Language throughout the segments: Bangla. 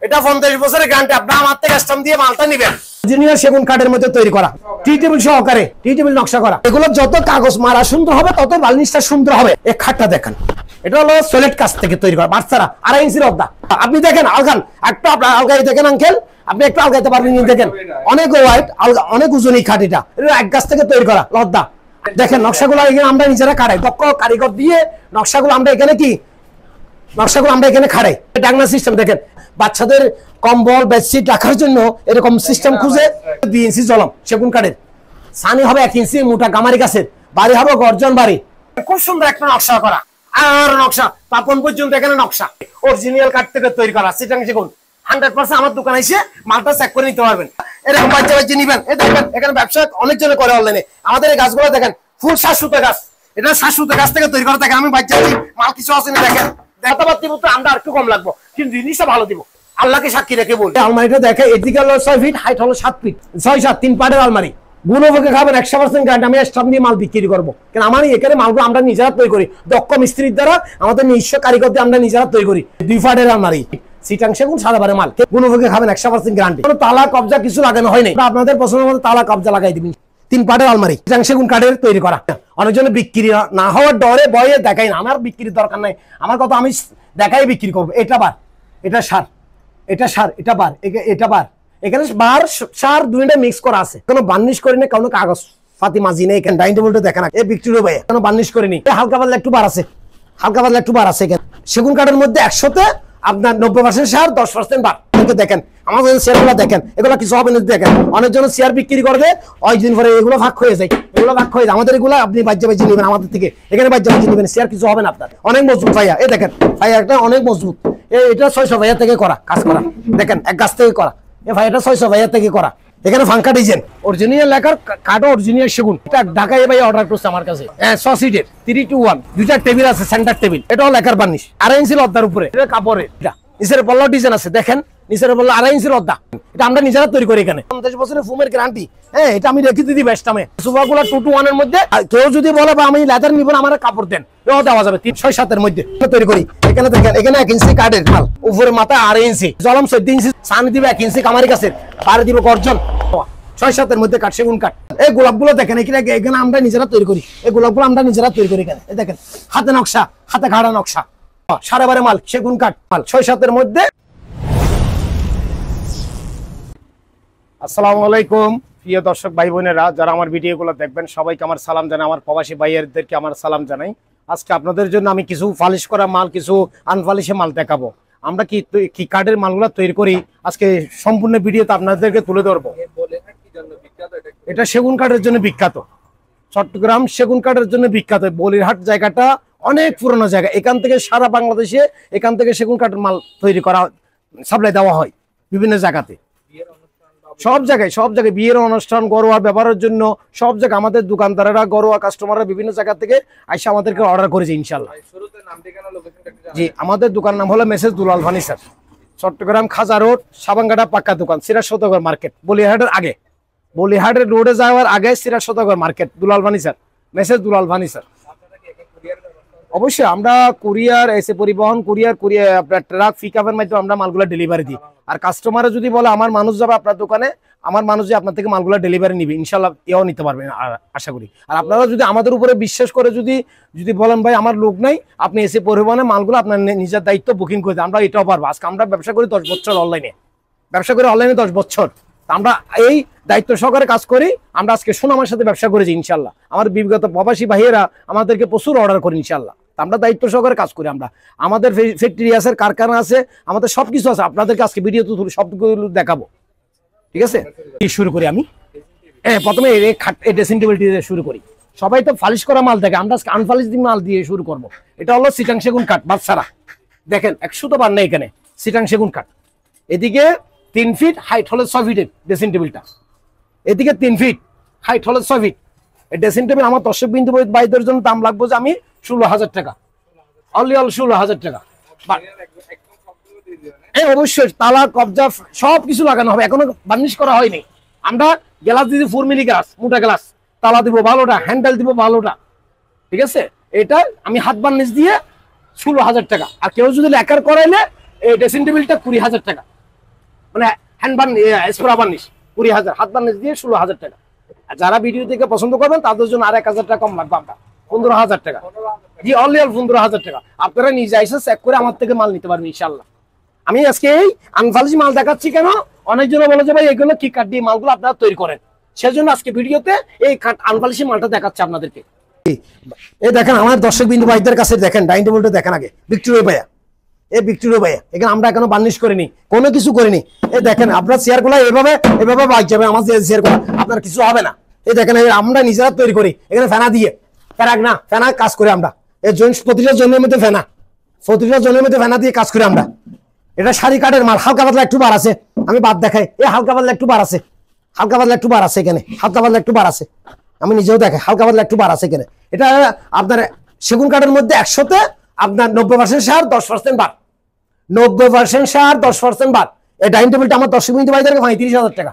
এটা 50 বছরের গ্যারান্টি। আপনি আমার থেকে স্ট্যাম্প দিয়ে মালটা নেবেন। ইঞ্জিনিয়ার সেগুন কাঠের মধ্যে তৈরি করা, টি টেবিল সহকারে, টি টেবিল নকশা করা। এগুলো যত কাগজ মারা সুন্দর হবে তত বার্নিশটা সুন্দর হবে। এই খাটটা দেখেন, এটা হলো সলিড কাচ থেকে তৈরি করা, বাচ্চারা 2.5 ইঞ্চির অর্ধা। আপনি দেখেন আলগান, একটু আলগাই দেখেন আঙ্কেল, আপনি একটু আলগাইতে পারবেন। দেখেন অনেক ওয়াইট, অনেক ওজন এই খাট। এটা এক গাছ থেকে তৈরি করা লদ্দা। দেখেন নকশাগুলো আমরা নিজেরা কাটাই, দক্ষ কারিগর দিয়ে নকশাগুলো আমরা এখানে খাড়াই। ডাকনা সিস্টেম দেখেন, বাচ্চাদের কম্বল বেডশিট রাখার জন্য এরকম সিস্টেম খুঁজে 2 ইঞ্চি জলম সেগুন কাঠের, সানি হবে 1 ইঞ্চি মোটা গামারি গাছের, বাড়ি হবে গর্জন বাড়ি। খুব সুন্দর একটা নকশা করা, আর নকশা পাপন পর্যন্ত এখানে নকশা অরিজিনাল কাঠ থেকে তৈরি করা। সিটাং সেগুন 100% আমার দোকানে এসে মালটা চেক করে নিতে পারবেন। এরকম বাচ্চা নিবেন। এই দেখেন এখানে ব্যবসা অনেক জনে করে অনলাইনে। আমাদের এই গাছগুলো দেখেন ফুল 7 সুতো গাছ, এটা 7 সুতো গাছ থেকে তৈরি করা থাকে। আমি বাচ্চা মাল কিছু আসেনি, দেখেন দেখাতে দিব তো আমরা একটু কম লাগবো, কিন্তু জিনিসটা ভালো দিব। আল্লাহকে সাক্ষী রেখে বলি। আলমারিটা দেখে, এদিকে হলো 6 ফিট, হাইট হলো 7 ফিট, 6-7 3 পাটের আলমারি। গুণভোগে খাবেন 100% গ্যারান্টি। আমি স্টাম্প দিয়ে মাল বিক্রি করবো, কারণ আমার এখানে মালগুলো আমরা নিজেরা তৈরি করি, দক্ষ মিস্ত্রির দ্বারা, আমাদের নিজস্ব কারিগর দিয়ে আমরা নিজেরা তৈরি করি। 2 পাটের আলমারি, সিটাং সেগুন সাদাবারে মাল। গুণভোগে খাবেন 100% গ্যারান্টি। কোনো তালা কবজা কিছু লাগানো হয়নি, আপনাদের পছন্দ মতো তালা কবজা লাগাই দিবেন। 3 পাটের আলমারি, সিটাং সেগুন কাঠের তৈরি করা। অনেকজন বিক্রি না হওয়ার ডরে ভয়ে দেখাই না, আমার বিক্রির দরকার নাই। আমার কথা আমি দেখাই বিক্রি করবো। এটা বার, এটা সার, এটা সার, এটা বার, এটা বার। এখানে বার সার দুইটা মিক্স করা আছে, কোনো বার্নিশ করি না, কোনো কাগজ ফাতি মাজি নেই। এখানে ডাইনিং টেবিলটা দেখেন, এই বিক্রিও ভাই কোনো বার্নিশ করিনি। হালকা পাতলা একটু বার আছে, হালকা পাতলা একটু বার আছে। এখানে সেগুন কাঠের মধ্যে 100তে আপনার 90% সার, 10% বার। দেখেন আমাদের শেয়ারগুলো দেখেন, এগুলো কিছু হবে না। দেখেন অনেকজন শেয়ার বিক্রি করবে, 5 দিন পরে এগুলো ভাগ হয়ে যায়, এগুলো ভাগ হয়ে যায়। আমাদের এগুলো আপনি বাজ্যে নেবেন আমাদের থেকে, এখানে বাজ্যে নেবেন, শেয়ার কিছু হবে না আপনার। অনেক মজবুত ভাইয়া, এই দেখেন ভাইয়াটা অনেক মজবুত। এটা 600 ভাইয়া থেকে করা, কাজ করা। দেখেন এক গাছ থেকে করা, এই ভাইয়াটা 600 ভাইয়া থেকে করা। এখানে ফাঙ্কা ডিজাইন, অরিজিনাল লেখার কাঠও অরিজিনাল সেগুন। এটা ঢাকায় ভাই অর্ডার করছে আমার কাছে। 6 সিটের 3 to 1 দুইটা টেবিল আছে, সেন্টার টেবিল। এটাও লেখার বার্নিশ, 2.5 ইঞ্চি লদ্দার উপরে। এটা কাপড়ের, এটা নিচের পল্লা ডিজাইন আছে, দেখেন নিচের পল্লা 2.5 ইঞ্চি লদ্দা। এটা আমরা নিজেরা তৈরি করি। এখানে 50 বছরের ফুমের গ্যারান্টি। হ্যাঁ, এটা আমি রেখে দিই বেস্টামে। সোফাগুলো 2 to 1 এর মধ্যে। কেউ যদি বলে বা আমি লেদার নিব না, আমার কাপড় দেন, এও দেওয়া যাবে। 3-6-7 এর মধ্যে তৈরি করি। এখানে দেখেন, এখানে 1 ইঞ্চি কাঠের মাল, উপরে মাথা 2.5 ইঞ্চি জলম, 14 ইঞ্চি সানি দিবে, 1 ইঞ্চি কামারি গাছের, পারে দিব গর্জন। 6-7 এর মধ্যে কাঠ, সেগুন কাঠ। এই গোলাপগুলো দেখেন, এখানে আমরা নিজেরা তৈরি করি। এই গোলাপগুলো আমরা নিজেরা তৈরি করি। এখানে দেখেন হাতে নকশা, হাতে ঘাড়া নকশা, সারাবারে মাল, সেগুন কাঠ মাল, 6-7 এর মধ্যে। আসসালামু আলাইকুম প্রিয় দর্শক ভাই বোনেরা, যারা আমার ভিডিওগুলো দেখবেন সবাইকে আমার সালাম জানাই। আমার প্রবাসী ভাইয়েরদেরকে আমার সালাম জানাই। আজকে আপনাদের জন্য আমি কিছু পালিশ করা মাল, কিছু আনপালিশে মাল দেখাবো। আমরা কি কাঠের মালগুলো তৈরি করি, আজকে সম্পূর্ণ ভিডিওতে আপনাদেরকে তুলে ধরবো। এটা সেগুন কাঠের জন্য বিখ্যাত, চট্টগ্রাম সেগুন কাঠের জন্য বিখ্যাত। বলিরহাট জায়গাটা অনেক পুরনো জায়গা। এখান থেকে সারা বাংলাদেশে এখান থেকে সেগুন কাঠের মাল তৈরি করা, সাপ্লাই দেওয়া হয় বিভিন্ন জায়গাতে, সব জায়গায় বিয়ের অনুষ্ঠান, ঘরোয়া ব্যবহারের জন্য সব জায়গায় আমাদের দোকানদারেরা, ঘরোয়া কাস্টমাররা বিভিন্ন জায়গা থেকে আইসা আমাদেরকে অর্ডার করেছে ইনশাল্লাহ। জি, আমাদের দোকানের নাম হলো মেসেজ দুলাল ফার্নিচার, চট্টগ্রাম খাজা রোড, সাবাঙ্গাটা পাক্কা দোকান, সিরাজ সওদাগর মার্কেট, বলিহাটের আগে, বলিহাটের রোডে যাওয়ার আগে সিরাজ সওদাগর মার্কেট, দুলাল ফার্নিচার, মেসেজ দুলাল ফার্নিচার। অবশ্যই আমরা কুরিয়ার, এসে পরিবহন, কুরিয়ার আপনার ট্রাক, পিকআপের মাধ্যমে আমরা মালগুলো ডেলিভারি দিই। আর কাস্টমারে যদি বলে আমার মানুষ যাবে আপনার দোকানে, আমার মানুষ যে আপনার থেকে মালগুলো ডেলিভারি নিবে, ইনশাল্লাহ এও নিতে পারবেন আশা করি। আর আপনারা যদি আমাদের উপরে বিশ্বাস করে যদি বলেন ভাই আমার লোক নাই, আপনি এসে পরিবহনে মালগুলো আপনার নিজের দায়িত্ব বুকিং করে দেন, আমরা এটাও পারবো। আজকে আমরা ব্যবসা করি 10 বছর, অনলাইনে 10 বছর। আমরা এই দায়িত্ব সহকারে কাজ করি। আমরা আজকে সুনামের সাথে ব্যবসা করেছি ইনশাল্লাহ। আমার বিগত প্রবাসী ভাইয়েরা আমাদেরকে প্রচুর অর্ডার করি ইনশাল্লাহ। আমরা দায়িত্ব সহকারে কাজ করি। আমরা আমাদের ফ্যাক্টরি আছে, কারখানা আছে, আমাদের সবকিছু আছে। আপনাদেরকে আজকে ভিডিও সবগুলো দেখাবো, ঠিক আছে? শুরু করি আমি। প্রথমে এই ড্রেসিং টেবিল দিয়ে শুরু করি। সবাই তো ফালিশ করা মাল দেখে, আমরা আজকে আনফালিশ মাল দিয়ে শুরু করব। এটা হলো সিটাং সেগুন কাঠ, বাচ্চারা দেখেন 100 তো বার নেই এখানে, সিটাং সেগুন কাঠ। এদিকে 3 ফিট, হাইট হলো 6 ফিটের ড্রেসিং টেবিলটা। এদিকে 3 ফিট, হাইট হলো 6 ফিট। এই ড্রেসিং টেবিল আমার দর্শক বিন্দু ভাইদের জন্য দাম লাগবে যে আমি 16,000 টাকা, অনলি 16,000 টাকা। অবশ্যই তালা কবজা সবকিছু লাগানো হবে, এখনো বার্নিশ করা হয়নি। আমরা গ্লাস দিচ্ছি 4 মিলি গ্লাস, মোটা গ্লাস, তালা দিব ভালোটা, হ্যান্ডেল দিব ভালোটা, ঠিক আছে? এটা আমি হাত বার্নিশ দিয়ে 16,000 টাকা। আর কেউ যদি লেকার করাইলে এই ড্রেসিং টেবিলটা 20,000 টাকা। মানে হ্যান্ড বার্নিশ স্প্রে বার্নিশ 20,000, হাত বার্নিশ দিয়ে 16,000 টাকা। আর যারা ভিডিও থেকে পছন্দ করবেন তাদের জন্য আর 1,000 টাকা কম লাগবে, আমরা 15,000 টাকা। জি অনলি 15,000 টাকা। আপনারা নিজে এসে চেক করে আমার থেকে মাল নিতে পারবেন ইনশাআল্লাহ। আমি আজকে এই আনফালিশ মাল দেখাচ্ছি কেন, অনেকজন বলে যে ভাই এগুলো কি কাঠ দিয়ে মালগুলো আপনারা তৈরি করেন, সেজন্য আজকে ভিডিওতে এই কাঠ আনফালিশ মালটা দেখাচ্ছি আপনাদেরকে। এই দেখেন আমার দর্শক বিন্দু ভাইদের কাছে দেখেন ডাইনিং টেবিলটা দেখেন আগে, ভিক্টোরিয়া ভাইয়া, এই ভিক্টোরিয়া ভাইয়া, এখানে আমরা এখনো বার্নিশ করিনি, কোনো কিছু করিনি। এই দেখেন আপনার চেয়ারগুলো এভাবে এভাবে বাইক যাবে, আমার চেয়ারগুলো আপনার কিছু হবে না। এই দেখেন আমরা নিজেরা তৈরি করি, এখানে ফেনা দিয়ে, প্যারাক না ফেনা কাজ করে আমরা, এই প্রতিটা জনের মধ্যে ফেনা, প্রতিটা জনের মধ্যে ফেনা দিয়ে কাজ করি আমরা। এটা শাড়ি কাঠের মাল, হালকা পাতলা একটু বার আছে, আমি বাদ দেখাই, এই হালকা পাতলা একটু বার আছে, হালকা পাতলা একটু বার আছে এখানে, হালকা পাতলা একটু বার আছে, আমি নিজেও দেখাই হালকা পাতলা একটু বার আছে এখানে। এটা আপনার সেগুন কাঠের মধ্যে 100তে আপনার 90% সার 10% বার, 90% সার 10% বার। এই ডাইনিং টেবিলটা আমার 10 মিনিট বাইরে 35,000 টাকা,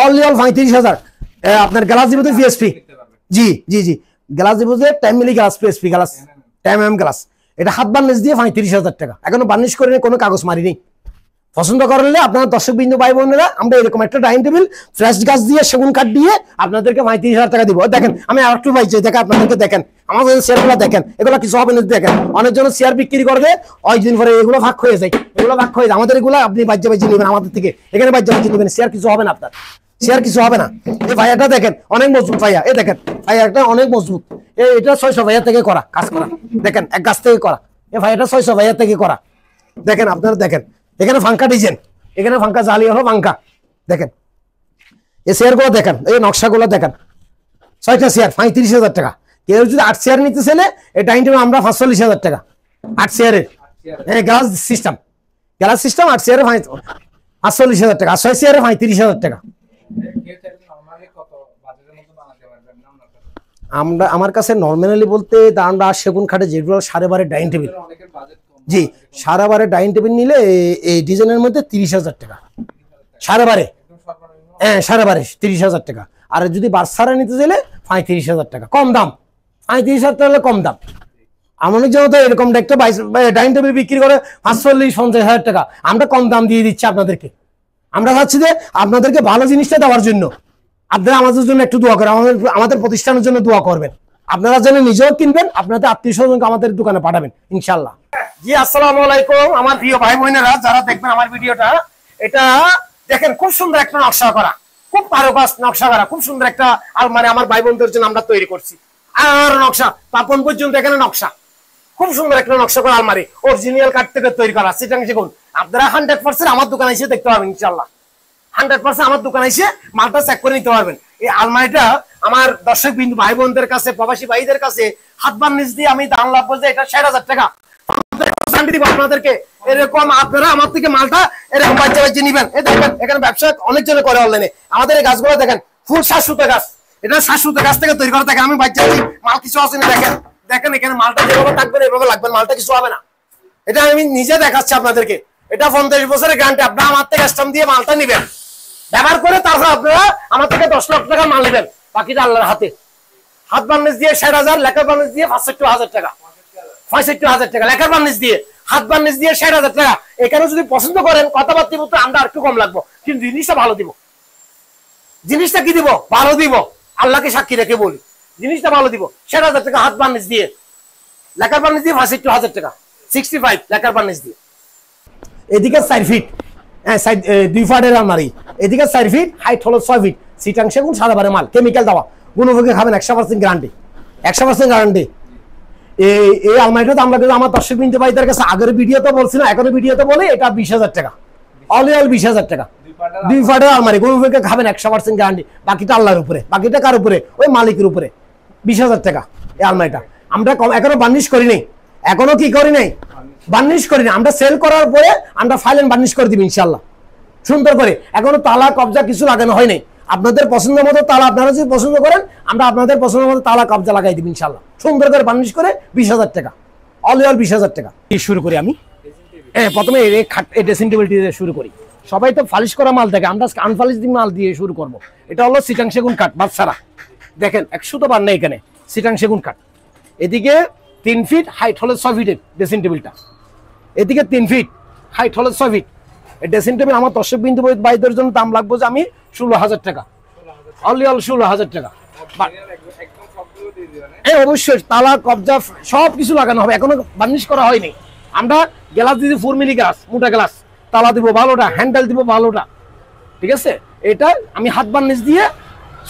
অনলি 35,000। আপনার গ্লাস দিব পিএসপি, জি জি জি গ্লাস দিব 10 milli glass, PSP glass 10 mm glass. এটা হাত বার্নিশ দিয়ে 35,000 টাকা, এখনো বার্নিশ করে কোনো কাগজ মারি নেই। পছন্দ করলে আপনার দর্শক বিন্দু ভাই বোনেরা, আমরা এরকম একটা ডাইনিং টেবিল ফ্রেশ গাছ দিয়ে সেগুন কাঠ দিয়ে আপনাদেরকে 35,000 টাকা দিব। দেখেন আমি আর একটু ভাই দেখেন আপনাদেরকে, দেখেন আমাদের চেয়ারগুলো দেখেন, এগুলো কিছু হবে না। দেখেন অনেকজন চেয়ার বিক্রি করবে, ওই দিন পরে এগুলো ভাগ হয়ে যায়, এগুলো ভাগ হয়ে যায়। আমাদের এগুলো আপনি বাজ্যা বাজ্যি নেবেন আমাদের থেকে, এখানে বাজ্যা বাজ্যি নেবেন, চেয়ার কিছু হবে না আপনার, চেয়ার কিছু হবে না। এই ভাইয়াটা দেখেন অনেক মজবুত ভাইয়া, এই দেখেন ভাইয়াটা অনেক মজবুত। এটা 600 ভাইয়া থেকে করা কাজ করা, দেখেন এক গাছ থেকে করা। এই ভাইয়াটা 600 ভাইয়া থেকে করা। দেখেন আপনারা দেখেন এখানে ফাঙ্কা ডিজাইন, এখানে ফাঙ্কা জালি হলো ফাঙ্কা। দেখেন এই চেয়ারগুলো দেখেন, এই নকশাগুলো দেখেন, 6টা চেয়ার 35,000 টাকা। কেউ যদি 8 চেয়ার নিতে চাইলে এই ডাইনিং টেবিল আমরা 45,000 টাকা 8 চেয়ারের, গ্লাস সিস্টেম, গ্লাস সিস্টেম 8 চেয়ারে 45,000 টাকা, 6 চেয়ারে 35,000 টাকা। আমরা আমার কাছে নর্মালি বলতে আমরা সেগুন কাঠে যেগুলো 12.5 ডাইনিং টেবিল, জি 12.5 ডাইনিং টেবিল নিলে এই ডিজাইনের মধ্যে 30,000 টাকা 12.5, হ্যাঁ 12.5 30,000 টাকা। আর যদি বার্সারা নিতে চাইলে 35,000 টাকা, কম দাম, 35,000 টাকা কম দাম। অনেক জন তো এরকম একটা ডাইনিং টেবিল বিক্রি করে 45-50,000 টাকা, আমরা কম দাম দিয়ে দিচ্ছি আপনাদেরকে। আমরা চাচ্ছি যে আপনাদেরকে ভালো জিনিসটা দেওয়ার জন্য আপনারা আমাদের জন্য একটু দোয়া করেন, আমাদের প্রতিষ্ঠানের জন্য দোয়া করবেন। আপনারা যেন নিজেও কিনবেন, আপনাদের আত্মীয় স্বজনকে আমাদের দোকানে পাঠাবেন ইনশাল্লাহ। জি আসসালামু আলাইকুম আমার প্রিয় ভাই বোনেরা যারা দেখবেন আমার ভিডিওটা, এটা দেখেন খুব সুন্দর একটা নকশা করা, খুব কারুকাজ নকশা করা, খুব সুন্দর একটা আলমারি আমার ভাই বোনদের জন্য আমরা তৈরি করছি। আর নকশা পাপন পর্যন্ত এখানে নকশা, খুব সুন্দর একটা নকশা করা আলমারি, অরিজিনাল কাঠ থেকে তৈরি করা চিটাং সেগুন। আপনারা 100% আমার দোকানে এসে দেখতে পাবেন ইনশাল্লাহ, 100% আমার দোকানে এসে মালটা চেক করে নিতে পারবেন। এই আলমারিটা আমার দর্শক বিন্দু ভাই বোনদের কাছে, প্রবাসী ভাইদের কাছে হাত বার্নিশ দিয়ে আমি দাম লাভ বলতে এটা 60,000 টাকা আপনাদেরকে। এরকম আপনারা আমার থেকে মালটা এরকম বাচ্চা বাচ্চা নিবেন। এই দেখেন এখানে ব্যবসা অনেক জনে করে অনলাইনে। আমাদের এই গাছগুলো দেখেন ফুল 700 গাছ, এটা 700 গাছ থেকে তৈরি করা থাকে। আমি বাচ্চা মাল কিছু আছে না, দেখেন দেখেন এখানে মালটা যেভাবে থাকবে এভাবে লাগবে, মালটা কিছু হবে না। এটা আমি নিজে দেখাচ্ছি আপনাদেরকে, এটা 50 বছরের গ্যারান্টি। আপনারা আমার থেকে স্টাম্প দিয়ে মালটা নিবেন, ব্যবহার করে তারপর আপনারা আমার থেকে 10 লাখ টাকা মাল নেবেন, বাকিটা আল্লাহর হাতে। হাত বার্নিশ দিয়ে 60,000, লেখার বার্নিশ দিয়ে 65,000 টাকা, 65,000 টাকা লেখার বার্নিশ দিয়ে, হাত বার্নিশ দিয়ে 60,000 টাকা। এখানে যদি পছন্দ করেন কথাবার্তা বলতে আমরা একটু কম লাগবো, কিন্তু জিনিসটা ভালো দিব। জিনিসটা কি দিব? ভালো দিব, আল্লাহকে সাক্ষী রেখে বলি জিনিসটা ভালো দিব। 60,000 টাকা হাত বার্নিশ দিয়ে, লেখার বার্নিশ দিয়ে 65,000 টাকা, 65 লেখার বার্নিশ দিয়ে। এদিকে 4 ফিট, হ্যাঁ 2 ফাটের আলমারি, এদিকে 4 ফিট, হাইট হলো 6 ফিট, সিটাং সেগুন সাদাবারে মাল, কেমিক্যাল দেওয়া, গুণভোগে খাবেন 100% গ্যারান্টি, 100% গ্যারান্টি। এই আলমারিটা আমরা কিন্তু আমার দর্শক বিন্দু ভাইদের কাছে আগের ভিডিওতে বলছিলাম, এখনো ভিডিওতে বলে এটা 20,000 টাকা, অল 20,000 টাকা 2 ফাটের আলমারি, গুণভোগে খাবেন 100% গ্যারান্টি। বাকিটা আল্লাহর উপরে, বাকিটা কার উপরে? ওই মালিকের উপরে। 20,000 টাকা এই আলমারিটা। আমরা এখনো বার্নিশ করি নাই, এখনো কি করি নাই বার্নিশ করি না। আমরা সেল করার পরে আমরা ফাইল এন্ড বার্নিশ করে দিব ইনশাআল্লাহ সুন্দর করে। এখনো তালা কবজা কিছু লাগানো হয় নাই। আপনাদের পছন্দ মতো তালা, আপনারা যদি পছন্দ করেন আমরা আপনাদের পছন্দ মতো তালা কবজা লাগাই দিব ইনশাআল্লাহ সুন্দর করে বার্নিশ করে। 20,000 টাকা, অল 20,000 টাকা। শুরু করি আমি, প্রথমে এই ড্রেসিং টেবিলটি দিয়ে শুরু করি। সবাই তো ফালিশ করা মাল থাকে, আমরা আনফালিশ মাল দিয়ে শুরু করব। এটা হলো সিটাং সেগুন কাঠ বাচ্চারা, দেখেন 100 তো বার নেই এখানে, সিটাং সেগুন কাঠ। এদিকে 3 ফিট, হাইট হলো 6 ফিটের ড্রেসিং টেবিলটা, এদিকে 3 ফিট, হাইট হলো 6 ফিট। এই ড্রেসিং টেবিল আমার দর্শক বিন্দু ভাইদের জন্য দাম লাগবে যে আমি 16,000 টাকা, অনলি 16,000 টাকা। হ্যাঁ অবশ্যই তালা কবজা সব কিছু লাগানো হবে, এখনো বার্নিশ করা হয়নি। আমরা গ্লাস দিদি 4 মিলি গ্লাস, মোটা গ্লাস, তালা দিব ভালোটা, হ্যান্ডেল দিব ভালোটা, ঠিক আছে। এটা আমি হাত বার্নিশ দিয়ে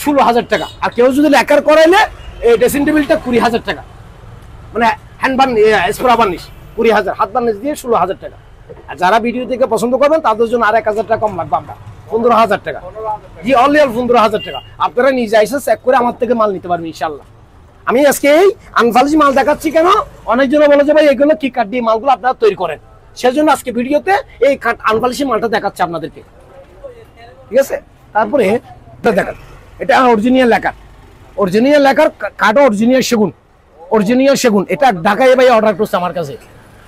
16,000 টাকা। আর কেউ যদি লেকার করাইলে এই ড্রেসিং টেবিলটা 20,000 টাকা, মানে হ্যান্ড বার্নিশ স্প্রা বার্নিশ 20,000, হাত বার্নিশ দিয়ে 16,000 টাকা। আর যারা ভিডিও থেকে পছন্দ করবেন তাদের জন্য আর 1,000 টাকা কম লাগবে, আমরা 15,000 টাকা। জি অনলি 15,000 টাকা। আপনারা নিজে এসে চেক করে আমার থেকে মাল নিতে পারবেন ইনশাল্লাহ। আমি আজকে এই আনফালিশ মাল দেখাচ্ছি কেন, অনেকজন বলে যে ভাই এগুলো কি কাঠ দিয়ে মালগুলো আপনারা তৈরি করেন, সেজন্য আজকে ভিডিওতে এই কাঠ আনফালিশি মালটা দেখাচ্ছে আপনাদেরকে, ঠিক আছে। তারপরে দেখেন এটা অরিজিনাল লেকার, অরিজিনাল লেকার কাঠ, অরিজিনাল সেগুন, অরিজিনাল সেগুন। এটা ঢাকায় ভাই অর্ডার করছে আমার কাছে,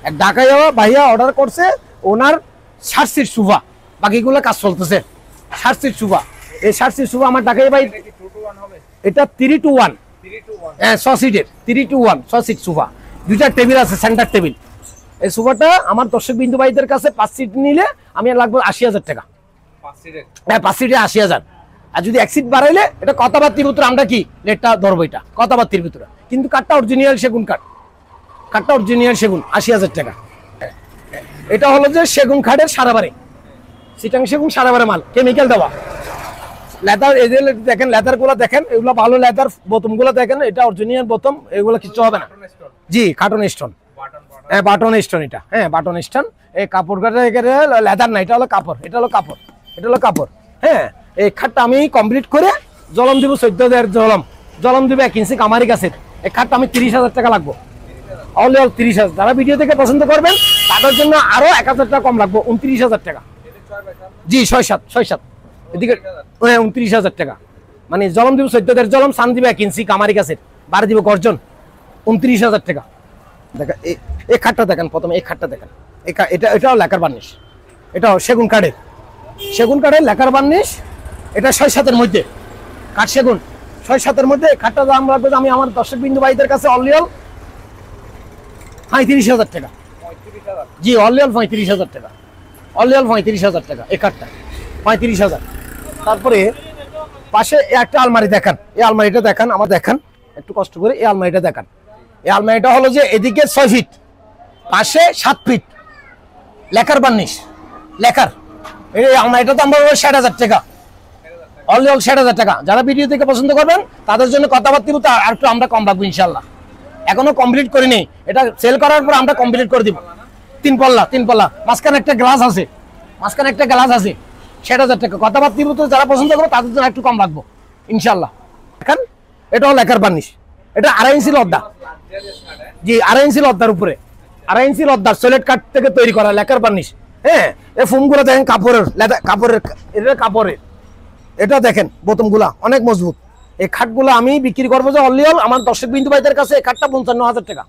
এক ঢাকায় ভাইয়া অর্ডার করছে, ওনার 60 সিট সোফা, বাকিগুলো কাজ চলতেছে। 60 সিট সোফা, এই 60 সিট সোফা আমার ঢাকায় ভাই, এটা 3 to 1, হ্যাঁ 6 সিটের 3 to 1 6 সিট সোফা, দুইটা টেবিল আছে, সেন্টার টেবিল। এই সোফাটা আমার দর্শক বিন্দু ভাইদের কাছে 5 সিট নিলে আমি লাগবে 80,000 টাকা, হ্যাঁ 5 সিটে 80,000। আর যদি 1 সিট বাড়াইলে এটা কথাবার্তির ভিতরে আমরা কি রেটটা ধরবো, এটা কথাবার্তির ভিতরে, কিন্তু কাঠটা অরিজিনাল সেগুন কাঠ, কাঠটা অরিজিনাল সেগুন 80,000 টাকা। এটা হলো যে সেগুন কাঠের সারাবারে, চিটাং সেগুন সারাবারে মাল, কেমিক্যাল দেওয়া। লেদার এই যে দেখেন, লেদার গুলো দেখেন, এগুলো ভালো লেদার, বোতম গুলো দেখেন, এটা অরিজিনাল বোতম, এগুলো কিছু হবে না। জি কার্টন স্টোন, হ্যাঁ বাটন স্টোন, এটা হ্যাঁ বাটন স্টোন। এই কাপড় লেদার না, এটা হলো কাপড়, এটা হলো কাপড়, এটা হলো কাপড়। হ্যাঁ এই খাটটা আমি কমপ্লিট করে জলম দিব 14,000 জলম দিব 1 ইঞ্চি কামারি গাছের। এই খাটটা আমি 30,000 টাকা লাগবো, অনলি 30,000। যারা ভিডিও থেকে পছন্দ করবেন তাদের জন্য আরো 1,000 টাকা কম লাগবে, 29,000 টাকা। জি 6-7 এদিকে 29,000 টাকা, মানে জলম দিব 14,000 জলম, সান দিব 1 ইঞ্চি কামারি গাছের, বাড়ি দিব গর্জন, 29,000 টাকা। দেখেন এই খাটটা দেখেন, প্রথমে এই খাটটা দেখেন, এটাও লেকার বার্নিশ, এটাও সেগুন কাঠের, সেগুন কাঠের লেকার বার্নিশ। এটা 6-7-এর মধ্যে কাঠ, সেগুন 6-7-এর মধ্যে। খাটটা দাম লাগবে আমি আমার দর্শক বিন্দু ভাইদের কাছে অনলি 35,000 টাকা। জি অনলি 35,000 টাকা, অনলি 35,000 টাকা এই কাঠটা, 35,000। তারপরে পাশে একটা আলমারি দেখান, এই আলমারিটা দেখান, আমার দেখান একটু কষ্ট করে, এই আলমারিটা দেখান। এই আলমারিটা হলো যে এদিকে 6 ফিট, পাশে 7 ফিট, লেকার বার্নিশ, লেকার। এই আলমারিটা দাম পড়বে 60,000 টাকা, অনলি 60,000 টাকা। যারা ভিডিও থেকে পছন্দ করবেন তাদের জন্য কথাবার্তা বলতে আর একটু আমরা কম রাখবো ইনশাল্লাহ। এখনো কমপ্লিট করিনি, এটা সেল করার পর আমরা কমপ্লিট করে দিব। 3 পাল্লা, মাঝখানে একটা গ্লাস আছে, মাঝখানে একটা গ্লাস আছে, 60,000 টাকা। কথাবার্তা বলতে যারা পছন্দ করবে তাদের জন্য একটু কম রাখবো ইনশাল্লাহ। এখন এটা হলো লেকার বার্নিশ, এটা 2.5 ইঞ্চি লদ্দা, জি 2.5 ইঞ্চি লদ্দার উপরে, 2.5 ইঞ্চি লদ্দার সলিড কাঠ থেকে তৈরি করা লেকার বার্নিশ। হ্যাঁ এই ফোমগুলো দেখেন কাপড়ের, কাপড়ের, এটা কাপড়ের। এটা দেখেন বোতমগুলা অনেক মজবুত। এই খাটগুলো আমি বিক্রি করবো যে অনলি আমার দর্শক বিন্দু ভাইদের কাছে এই খাটটা 55,000 টাকা।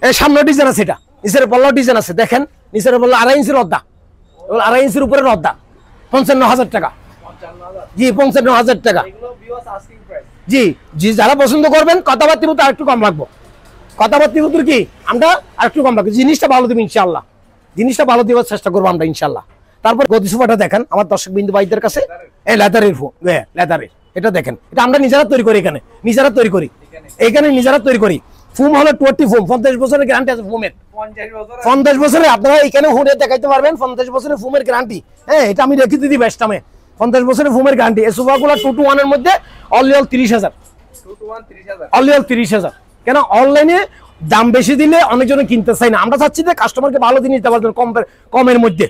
এই সামনে ডিজাইন আছে, এটা নিচের পল্লাও ডিজাইন আছে, দেখেন নিচের পল্লা 2.5 ইঞ্চির রদ্দা, 2.5 ইঞ্চির উপরে রদ্দা, 55,000 টাকা। জি 55,000 টাকা। জি জি যারা পছন্দ করবেন কথাবার্তা মতো আরেকটু কম রাখবো, কথাবার্তা মতো কি আমরা আরেকটু কম রাখবো, জিনিসটা ভালো দেবো ইনশাল্লাহ, জিনিসটা ভালো দেওয়ার চেষ্টা করবো আমরা ইনশাল্লাহ। তারপর গদি সোফাটা দেখেন আমার দর্শক বিন্দু ভাইদের কাছে, এই লেদারের লেদারের, এটা দেখেন, এটা আমরা নিজেরা তৈরি করি, এখানে নিজেরা তৈরি করি, এখানে নিজেরা তৈরি করি। ফুম হলো 20 ফুম, 50 বছরের গ্যারান্টি আছে ফুমের, 50 বছরে আপনারা এখানে হুড়ে দেখাইতে পারবেন, 50 বছরের ফুমের গ্যারান্টি। হ্যাঁ এটা আমি রেখে দিই বেস্টামে, 50 বছরের ফুমের গ্যারান্টি। এই সোফাগুলো 2 to 1 এর মধ্যে অনলি 30,000, অনলি 30,000। কেন অনলাইনে দাম বেশি দিলে অনেকজনে কিনতে চাই না, আমরা চাচ্ছি যে কাস্টমারকে ভালো জিনিস দেওয়ার জন্য কমের মধ্যে,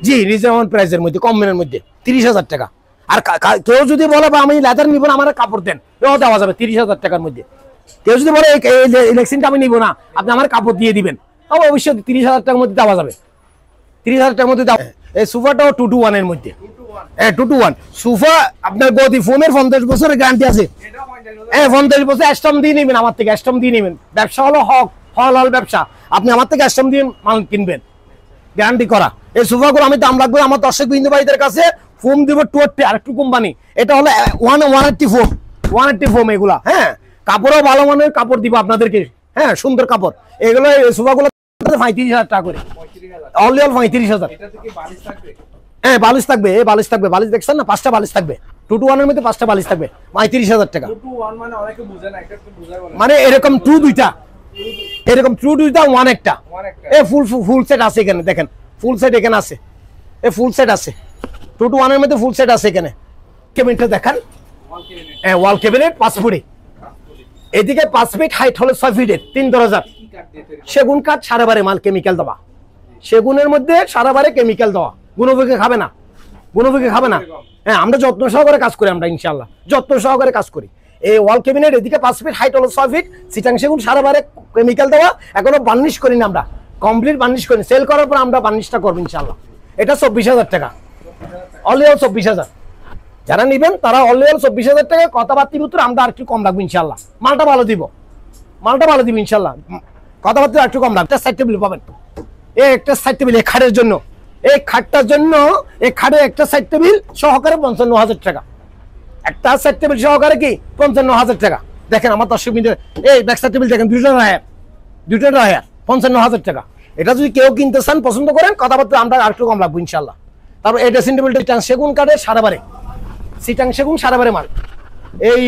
জি রিজনেবল প্রাইসের মধ্যে, কমের মধ্যে 30,000 টাকা। আর কেউ যদি বলে বা আমি লেদার নিব না, আমার কাপড় দেন, এও দেওয়া যাবে 30,000 টাকার মধ্যে। কেউ যদি বলে ইলেকশনটা আমি নিব না, আপনি আমার কাপড় দিয়ে দিবেন, অবশ্যই 30,000 টাকার মধ্যে দেওয়া যাবে, 30,000 টাকার মধ্যে দেওয়া। এই সোফাটাও 2 to 1 এর মধ্যে, হ্যাঁ 2 to 1 সোফা আপনার গদি ফোমের 50 বছরের গ্যারান্টি আছে। হ্যাঁ 50 বছর স্ট্যাম্প দিয়ে নেবেন আমার থেকে, স্ট্যাম্প দিয়ে নেবেন। ব্যবসা হলো হল ব্যবসা, আপনি আমার থেকে স্ট্যাম্প দিয়ে মাল কিনবেন, গ্যারান্টি করা। এই সোফাগুলো আমি দাম রাখবো আমার দর্শক বিন্দু ভাইদের কাছে, ফোম দিব 20, আর একটু কোম্পানি, এটা হলো 180 ফোম, 180 ফোম এগুলা। হ্যাঁ কাপড়ও ভালো মানের কাপড় দিব আপনাদেরকে, হ্যাঁ সুন্দর কাপড়। এগুলো সোফাগুলো 35,000 টাকা করে, অনলি অল 35,000। এটাতে কি বালিশ থাকবে? হ্যাঁ বালিশ থাকবে, বালিশ থাকবে, বালিশ দেখছেন না 5টা বালিশ থাকবে, 2 to 1 এর মধ্যে 5টা বালিশ থাকবে 35,000 টাকা। 2 to 1 মানে অনেকে বুঝে না, এটা একটু বুঝাই বলেন। মানে এরকম 2 দুইটা, এরকম 2 দুইটা 1 একটা, 1 একটা। এই ফুল সেট আছে এখানে দেখেন, ফুল সেট এখানে আছে, এই ফুল সেট আছে 2 to 1 এর মধ্যে ফুল সেট আছে এখানে। ক্যাবিনেটটা দেখেন, হ্যাঁ ওয়াল ক্যাবিনেট 5 ফুট, এদিকে 5 ফিট হাইট হলো 6 ফিটের 3 দরজা, কি কাট দিয়ে তৈরি? সেগুন কাঠ সারাবারে মাল, কেমিক্যাল দেওয়া, সেগুনের মধ্যে সারাবারে কেমিক্যাল দেওয়া, গুণভোগে খাবে না, গুণভোগে খাবে না। হ্যাঁ আমরা যত্ন সহকারে কাজ করি, আমরা ইনশাআল্লাহ যত্ন সহকারে কাজ করি। এই ওয়াল ক্যাবিনেট এদিকে 5 ফিট হাইট হলো 6 ফিট, চিটাং সেগুন সারাবারে কেমিক্যাল দেওয়া, এখনো বার্নিশ করিনি আমরা, কমপ্লিট বার্নিশ করিনি, সেল করার পর আমরা বার্নিশটা করব ইনশাআল্লাহ। এটা 24,000 টাকা, অনলি অল 24,000। যারা নেবেন তারা অনলি অল 24,000 টাকা, কথাবার্তির ভিতরে আমরা আর একটু কম রাখবো ইনশাআল্লাহ, মালটা ভালো দিব, মালটা ভালো দিব ইনশাআল্লাহ, কথাবার্তা একটু কম রাখবো। একটা সাইড টেবিল পাবেন, এই একটা সাইড টেবিল, এই খাটের জন্য, এই খাটটার জন্য, এই খাটে একটা সাইড টেবিল সহকারে 55,000 টাকা, একটা সাইড টেবিল সহকারে কি 55,000 টাকা। দেখেন আমার দর্শক বিন্দু, এই ব্যাক সাইড টেবিল দেখেন, দুইটা রায়ার 55,000 টাকা। এটা যদি কেউ কিনতে চান, পছন্দ করেন, কথাবার্তা আমরা আর একটু কম রাখবো ইনশাআল্লাহ। তারপর এই ড্রেসিং টেবিলটা চিটাং সেগুন কাঠের সারাবারে, চিটাং সেগুন সারাবারে মাল। এই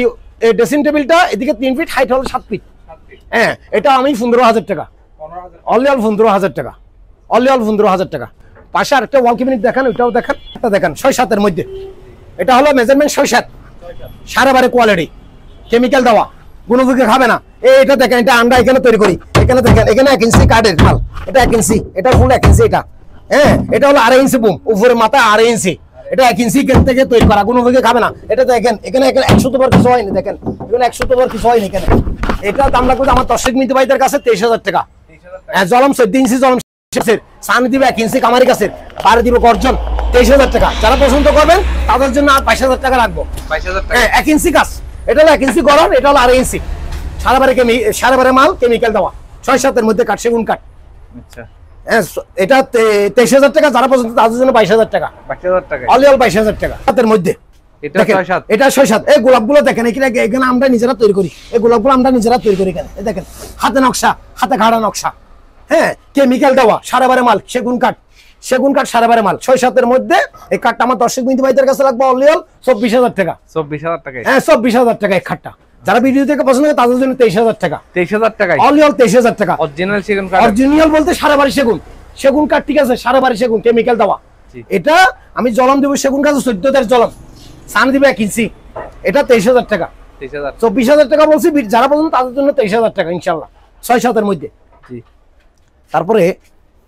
ড্রেসিং টেবিলটা এদিকে 3 ফিট হাইট হলো 7 ফিট, হ্যাঁ এটা আমি 15,000 টাকা, 15,000। অনলি অল 15,000 টাকা, অনলি অল 15,000 টাকা। পাশে আরেকটা ওয়াল ক্যাবিনেট দেখেন, ওইটাও দেখেন, এটা দেখেন 6-7 এর মধ্যে, এটা হলো মেজারমেন্ট 6-7, সারাবারে কোয়ালিটি, কেমিক্যাল দেওয়া, গুণভোগে খাবে না। এটা দেখেন, এটা আমরা এখানে তৈরি করি, এখানে দেখেন, এখানে 1 ইঞ্চি কাঠের মাল, এটা 1 ইঞ্চি, এটা ফুল 1 ইঞ্চি, এটা হ্যাঁ এটা হলো 2.5 ইঞ্চি বুম, উপরে মাথা 2.5 ইঞ্চি, এটা 1 ইঞ্চি এখান থেকে তৈরি করা, গুণভোগে খাবে না। এটা দেখেন এখানে 100 বার কিছু হয়নি, দেখেন এখানে 100 বার কিছু হয়নি এখানে। এটা দাম লাগবে আমার দর্শক মিত্র ভাইদের কাছে 23,000 টাকা। হ্যাঁ জলম 14 ইঞ্চি জলম সানি দিবে 1 ইঞ্চি কামারি কাছে, বাড়ি দিব গর্জন 23,000 টাকা। যারা পছন্দ করবেন তাদের জন্য আর 22,000 টাকা রাখবো। 22,000 টাকা। হ্যাঁ 1 ইঞ্চি কাজ, এটা হলো 1 ইঞ্চি গরম, এটা হলো 2.5 ইঞ্চি, সারাবারে মাল, কেমিক্যাল দেওয়া, 6-7 এর মধ্যে কাঠ, সেগুন কাঠ। আচ্ছা হ্যাঁ এটা 23,000 টাকা, যারা পছন্দ তাদের জন্য 22,000 টাকা, 22,000 টাকা, অনলি অল 22,000 টাকা। হাতের মধ্যে এটা দেখেন, 6-7, এটা 6-7। এই গোলাপগুলো দেখেন, এখানে আমরা নিজেরা তৈরি করি, এই গোলাপগুলো আমরা নিজেরা তৈরি করি এখানে। এই দেখেন হাতে নকশা, হাতে ঘাড়া নকশা, হ্যাঁ কেমিক্যাল দেওয়া, সারাবারে মাল, সেগুন কাঠ, সেগুন কাঠ সারাবারে মাল, 6-7 এর মধ্যে। এই কাঠটা আমার দর্শক বিন্দু ভাইদের কাছে লাগবে অনলি অল 24,000 টাকা, 24,000 টাকা। হ্যাঁ 24,000 টাকা এই খাটটা। যারা ভিডিও থেকে পছন্দ করে তাদের জন্য 23,000 টাকা, 23,000 টাকায় অনলি অল 23,000 টাকা। অরিজিনাল সেগুন কাঠ, অরিজিনাল বলতে সারাবারে সেগুন, সেগুন কাঠ ঠিক আছে, সারাবারে সেগুন, কেমিক্যাল দেওয়া। এটা আমি জলম দেবো, সেগুন কাঠ 14 জলম, সান দিবে 1 ইঞ্চি, এটা 23,000 টাকা। 23,000, 24,000 টাকা বলছি, যারা পছন্দ তাদের জন্য 23,000 টাকা ইনশাল্লাহ, 6-7 এর মধ্যে। জি। তারপরে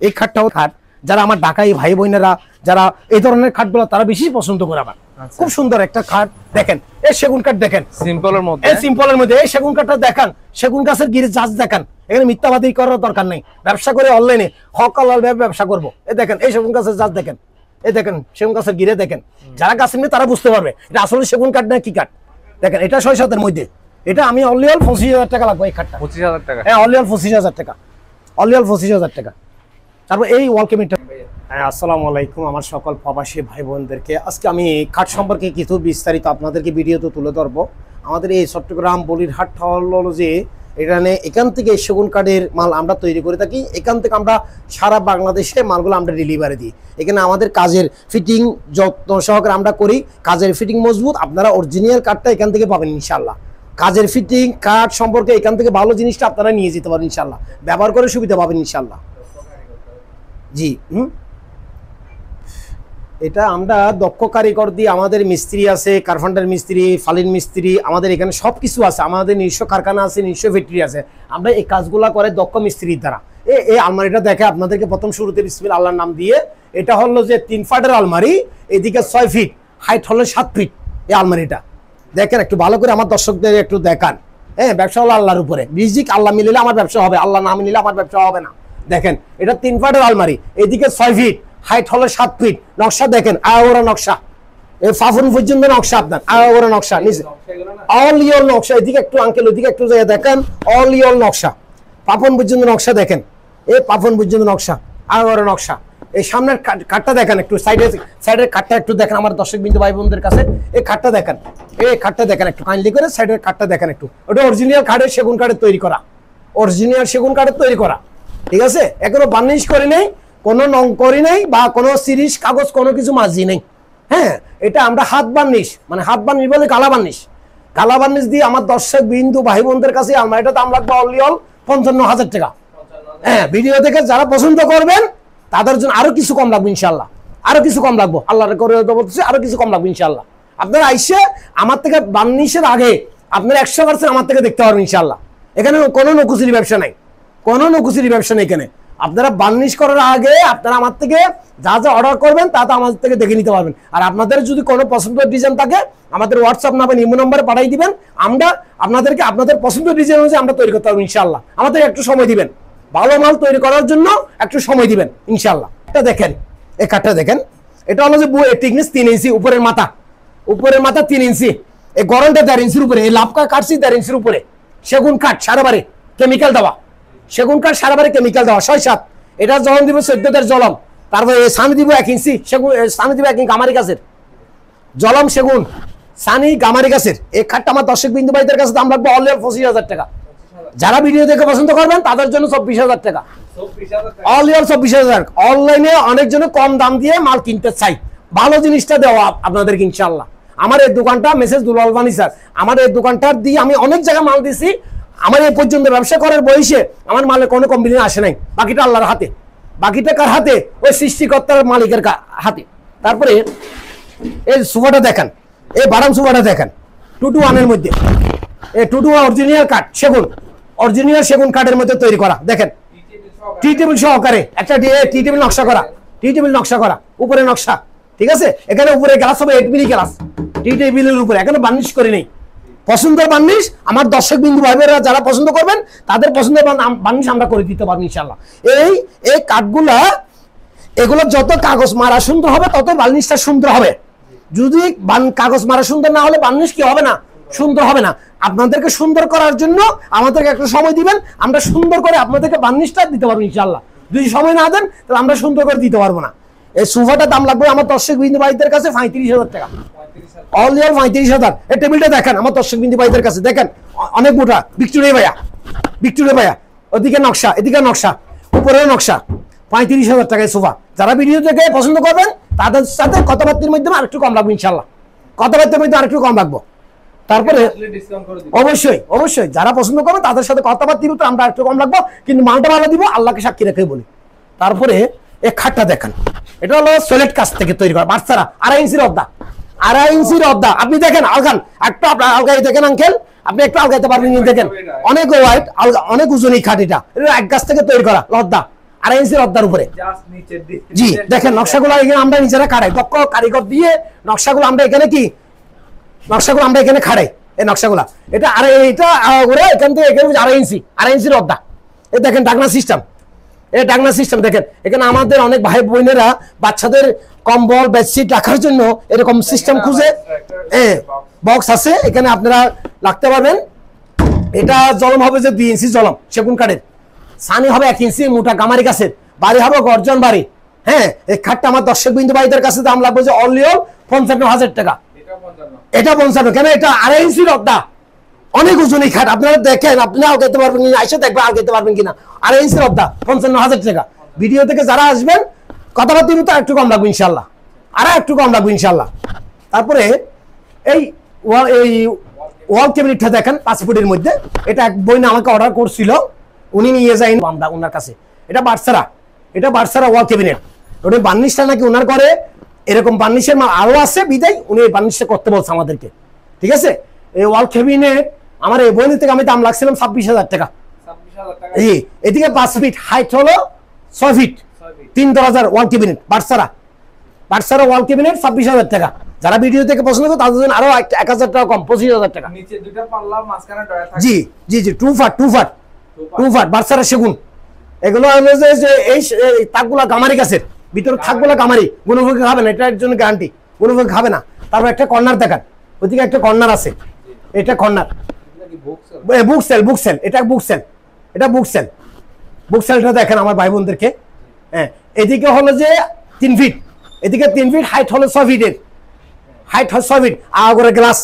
এই খাটটাও খাট, যারা আমার ঢাকাই ভাই বোনেরা যারা এই ধরনের খাটগুলো তারা বেশি পছন্দ করে। আবার খুব সুন্দর একটা খাট দেখেন, এই সেগুন কাঠ দেখেন, সিম্পলের মধ্যে, এই সিম্পলের মধ্যে এই সেগুন কাঠটা দেখেন, সেগুন গাছের গিরিজ জাজ দেখেন, এখানে মিথ্যাবাদী করার দরকার নেই, ব্যবসা করে অনলাইনে হক হালাল ভাবে ব্যবসা করবো। এই দেখেন এই সেগুন গাছের জাজ দেখেন, এই দেখেন সেগুন গাছের গিরে দেখেন, যারা গাছ নিয়ে তারা বুঝতে পারবে এটা আসলে সেগুন কাঠ না কি কাঠ। দেখেন এটা 6-7 এর মধ্যে, এটা আমি অনলি অল 25,000 টাকা লাগবে এই খাটটা, 25,000 টাকা। হ্যাঁ অনলি অল 25,000 টাকা, অনলি অল 25,000 টাকা। তারপর এই ওয়াল ক্যাবিনেটটা, হ্যাঁ আসসালামু আলাইকুম আমার সকল প্রবাসী ভাই বোনদেরকে। আজকে আমি খাট সম্পর্কে কিছু বিস্তারিত আপনাদেরকে ভিডিওতে তুলে ধরবো। আমাদের এই চট্টগ্রাম বলিরহাটটা হলো যে এখান থেকে সেগুন কাঠের মাল আমরা তৈরি করে থাকি, এখান থেকে আমরা সারা বাংলাদেশে মালগুলো আমরা ডেলিভারি দিই। এখানে আমাদের কাজের ফিটিং যত্ন সহকারে আমরা করি, কাজের ফিটিং মজবুত, আপনারা অরিজিনাল কাঠটা এখান থেকে পাবেন ইনশাল্লাহ। কাজের ফিটিং কাঠ সম্পর্কে এখান থেকে ভালো জিনিসটা আপনারা নিয়ে যেতে পারেন ইনশাল্লাহ, ব্যবহার করে সুবিধা পাবেন ইনশাল্লাহ। জি এটা আমরা দক্ষ কারিগর দিয়ে, আমাদের মিস্ত্রি আছে, কারফান্ডার মিস্ত্রি, ফালিন মিস্ত্রি, আমাদের এখানে সব কিছু আছে, আমাদের নিজস্ব কারখানা আছে, নিজস্ব ফ্যাক্টরি আছে, আমরা এই কাজগুলা করে দক্ষ মিস্ত্রির দ্বারা। এই আলমারিটা দেখে আপনাদেরকে প্রথম শুরুতে বিসমিল্লাহ আল্লাহর নাম দিয়ে, এটা হলো যে 3 ফাটের আলমারি, এদিকে 6 ফিট হাইট হলো 7 ফিট। এই আলমারিটা দেখেন একটু ভালো করে আমার দর্শকদের একটু দেখান। হ্যাঁ ব্যবসা হলো আল্লাহর উপরে, রিজিক আল্লাহ মিলিলে আমার ব্যবসা হবে, আল্লাহ না মিলিলে আমার ব্যবসা হবে না। দেখেন এটা 3 ফাটের আলমারি, এদিকে 6 ফিট হাইট হলো 7 ফিট। নকশা দেখেন আওরা নকশা, এই ফাফুন পর্যন্ত নকশা, আপনার আওরা নকশা নিচে অল ইয়র নকশা, এদিকে একটু আঙ্কেল ওদিকে একটু জায়গা দেখেন, অল ইয়র নকশা, পাপন পর্যন্ত নকশা দেখেন, এই পাপন পর্যন্ত নকশা, আওরা নকশা। এই সামনের কাঠটা দেখেন, একটু সাইডের কাঠটা একটু দেখেন আমার দর্শক বিন্দু ভাই বোনদের কাছে, এই কাঠটা দেখেন, এই কাঠটা দেখেন একটু কাইন্ডলি করে, সাইডের কাঠটা দেখেন একটু, ওটা অরিজিনাল কাঠের সেগুন কাঠের তৈরি করা, অরিজিনাল সেগুন কাঠের তৈরি করা, ঠিক আছে, এখনো বার্নিশ করে নেই, কোনো নং করি নাই বা কোনো সিরিজ কাগজ কোনো কিছু মাঝি নেই। হ্যাঁ, এটা আমরা হাত বার্নিশ, মানে হাত বার্নিশ বলে গালা বার্নিশ দিয়ে আমার দর্শক বিন্দু ভাই বোনদের কাছে আমার এটা দাম লাগবে অনলি 55,000 টাকা। হ্যাঁ, ভিডিও দেখে যারা পছন্দ করবেন তাদের জন্য আরো কিছু কম লাগবে ইনশাল্লাহ, আরো কিছু কম লাগবে, আল্লাহর করে বলতেছি আরো কিছু কম লাগবে ইনশাল্লাহ। আপনারা আইসে আমার থেকে বার্নিশের আগে আপনারা 100% আমার থেকে দেখতে পারবেন ইনশাল্লাহ। এখানে কোনো নকুচির ব্যবসা নাই, কোনো নকুচির ব্যবসা নেই এখানে। আপনারা বার্নিশ করার আগে আপনারা আমার থেকে যা যা অর্ডার করবেন তা তো আমাদের থেকে দেখে নিতে পারবেন। আর আপনাদের যদি কোনো পছন্দের ডিজাইন থাকে আমাদের হোয়াটসঅ্যাপ নাম্বার ইমো নম্বরে পাঠিয়ে দিবেন, আমরা আপনাদেরকে আপনাদের পছন্দের ডিজাইন অনুযায়ী আমরা তৈরি করতে পারবো ইনশাল্লাহ। আমাদের একটু সময় দিবেন, ভালো মাল তৈরি করার জন্য একটু সময় দিবেন ইনশাল্লাহ। এটা দেখেন, এই কাঠটা দেখেন, এটা হলো যে টিকনেস 3 ইঞ্চি, উপরের মাথা 3 ইঞ্চি, এই গরমটা 1.5 ইঞ্চির উপরে, এই লাভকা কাটছি 1.5 ইঞ্চির উপরে, সেগুন কাঠ সারাবারে কেমিক্যাল দেওয়া, সেগুন কাঠ সারাবারে কেমিক্যাল দেওয়া 6-7। এটা জলম দিব 14 জলম, তারপরে সানি দিব 1 ইঞ্চি সেগুন, সানি দিব 1 ইঞ্চি গামারি গাছের জলম সেগুন, সানি গামারি গাছের। এই খাটটা আমার দর্শক বিন্দু ভাইদের কাছে দাম লাগবে অনলি 25,000 টাকা। যারা ভিডিও দেখে পছন্দ করবেন তাদের জন্য 24,000 টাকা, অনলি 24,000। অনলাইনে অনেকজনে কম দাম দিয়ে মাল কিনতে চাই, ভালো জিনিসটা দেওয়া আপনাদেরকে ইনশাল্লাহ। আমার এই দোকানটা মেসেজ দুলাল ফার্নিচার, আমার এই দোকানটার দিয়ে আমি অনেক জায়গায় মাল দিছি। আমার এই পর্যন্ত ব্যবসা করার বয়সে আমার মালের কোনো কমপ্লেন আসে নাই, বাকিটা আল্লাহর হাতে, বাকিটা কার হাতে? ওই সৃষ্টিকর্তার মালিকের হাতে। তারপরে এই সোফাটা দেখেন, এই বারাম সোফাটা দেখেন 2-1 এর মধ্যে, এই 2-1 অরিজিনাল কাঠ সেগুন, অরিজিনাল সেগুন কাঠের মধ্যে তৈরি করা। দেখেন টি টেবিল সহকারে একটা টি টেবিল নকশা করা, টি টেবিল নকশা করা, উপরে নকশা, ঠিক আছে। এখানে উপরে গ্লাস হবে 8 মিলি গ্লাস, টি টেবিলের উপরে এখানে বার্নিশ করে নেই। পছন্দের বার্নিশ আমার দর্শক বিন্দু ভাইরা যারা পছন্দ করবেন তাদের পছন্দের বার্নিশ আমরা করে দিতে পারবো ইনশাল্লাহ। এই কাঠগুলা এগুলো যত কাগজ মারা সুন্দর হবে তত বার্নিশটা সুন্দর হবে। যদি কাগজ মারা সুন্দর না হলে বার্নিশ কি হবে না, সুন্দর হবে না। আপনাদেরকে সুন্দর করার জন্য আমাদেরকে একটু সময় দিবেন, আমরা সুন্দর করে আপনাদেরকে বার্নিশটা দিতে পারবো ইনশাল্লাহ। যদি সময় না দেন তাহলে আমরা সুন্দর করে দিতে পারবো না। এই সোফাটার দাম লাগবে আমার দর্শক বিন্দু ভাইদের কাছে 35,000 টাকা, অল ইয়ার 35,000। এই টেবিলটা দেখেন আমার দর্শক বিন্দু ভাইদের কাছে, দেখেন অনেক মোটা, ভিক্টোরিয়া ভাইয়া, ওদিকে নকশা এদিকে নকশা, উপরেও নকশা, 35,000 টাকায় সোফা। যারা ভিডিও দেখে পছন্দ করবেন তাদের সাথে কথাবার্তার মাধ্যমে আরেকটু কম লাগবে ইনশাল্লাহ, কথাবার্তার মধ্যে আরেকটু কম লাগবো। তারপরে অবশ্যই যারা পছন্দ করবে তাদের সাথে কথাবার্তা দিব, তো আমরা একটু কম লাগবো, কিন্তু মালটা ভালো দিব আল্লাহকে সাক্ষী রেখে বলি। তারপরে এই খাটটা দেখেন, এটা হলো সলিড কাচ থেকে তৈরি করা, বাচ্চারা 2.5 ইঞ্চির অর্ধা। আপনি দেখেন আলগান, একটু আলগাই দেখেন আঙ্কেল, আপনি একটু আলগাইতে পারবেন, দেখেন অনেক ওয়াইট, অনেক ওজন এই খাট। এটা এক গাছ থেকে তৈরি করা লদ্দা, 2.5 ইঞ্চির অর্ধার উপরে। জি দেখেন নকশাগুলো আমরা নিজেরা কাটাই, দক্ষ কারিগর দিয়ে নকশাগুলো আমরা এখানে খাড়াই। এই নকশাগুলা এটা এখান থেকে এখানে 2.5 ইঞ্চির অর্ধা। এই দেখেন ডাকনা সিস্টেম, দেখেন এখানে আমাদের অনেক ভাই বোনেরা বাচ্চাদের কম্বল বেডশিট রাখার জন্য এরকম সিস্টেম খুঁজে, বক্স আছে এখানে আপনারা রাখতে পারবেন। এটা জলম হবে যে 2 ইঞ্চি জলম সেগুন কাঠের, সানি হবে 1 ইঞ্চি মোটা গামারি গাছের, বাড়ি হবে গর্জন বাড়ি। হ্যাঁ, এই খাটটা আমার দর্শক বিন্দু ভাইদের কাছে দাম লাগবে যে অনলি 55,000 টাকা। এটা 55 কেন, এটা 2.5 ইঞ্চির অর্ধা, অনেক ওজন এই খাট। আপনারা দেখেন, আপনি আলগাইতে পারবেন কিনা, এসে দেখবেন আলগাইতে পারবেন কিনা। 2.5 ইঞ্চির অর্ধা 55,000 টাকা। ভিডিও থেকে যারা আসবেন কথাবার্তা তো একটু কম লাগবে ইনশাল্লাহ, একটু কম লাগবে ইনশাল্লাহ। তারপরে এই ওয়াল ক্যাবিনেটটা দেখেন 5 ফুটের মধ্যে, এটা এক বই না আমাকে অর্ডার করছিল, উনি নিয়ে যাই আমরা ওনার কাছে। এটা বার্সারা ওয়াল ক্যাবিনেট, ওটা বার্নিশটা নাকি ওনার করে, এরকম বার্নিশের মাল আরো আছে বিদায় উনি এই বার্নিশটা করতে বলছে আমাদেরকে, ঠিক আছে। এই ওয়াল ক্যাবিনেট আমার এই বই থেকে আমি দাম লাগছিলাম 26,000 টাকা। জি, এদিকে 5 ফিট হাইট হলো 6 ফিট, 3 দরজার ওয়াল ক্যাবিনেট বার্সারা ওয়াল ক্যাবিনেট 26,000 টাকা। যারা ভিডিও থেকে পছন্দ করে তাদের জন্য আরো 1,000 টাকা কম, 25,000 টাকা। নিচে দুটো পাল্লা, মাঝখানে ডয়ার থাকে। জি 2 ফাট বার্সারা সেগুন। এগুলো হলো যে এই তাকগুলা গামারি গাছের, ভিতরে থাকগুলা গামারি, গুণভোগে খাবে না, এটার জন্য গ্যারান্টি, গুণভোগে খাবে না। তারপর একটা কর্নার দেখান, ওইদিকে একটা কর্নার আছে, এটা কর্নার, বুকসেল, এটা বুকসেলটা দেখেন আমার ভাই বোনদেরকে। হ্যাঁ, এদিকে হলো যে 3 ফিট, এদিকে 3 ফিট, হাইট হলো 6 ফিটের, আগরে গ্লাস।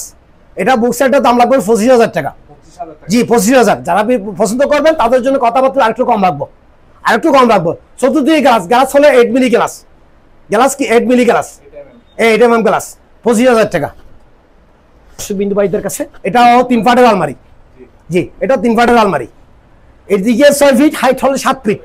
এটা বুকসেলটার দাম লাগবে 25,000 টাকা। জি 25,000। যারা পছন্দ করবেন তাদের জন্য কথাবার্তা আরেকটু কম লাগবো, আর একটু কম রাখবো। চতুর্দিকে গ্লাস, গ্লাস হলো 8 মিলি গ্লাস, গ্লাস কি 8 মিলি গ্লাস, 8 mm গ্লাস, 25,000 টাকা বিন্দু ভাইদের কাছে। এটাও 3 পাটের আলমারি, জি এটা 3 পাটের আলমারি। এদিকে 6 ফিট, হাইট হলো 7 ফিট।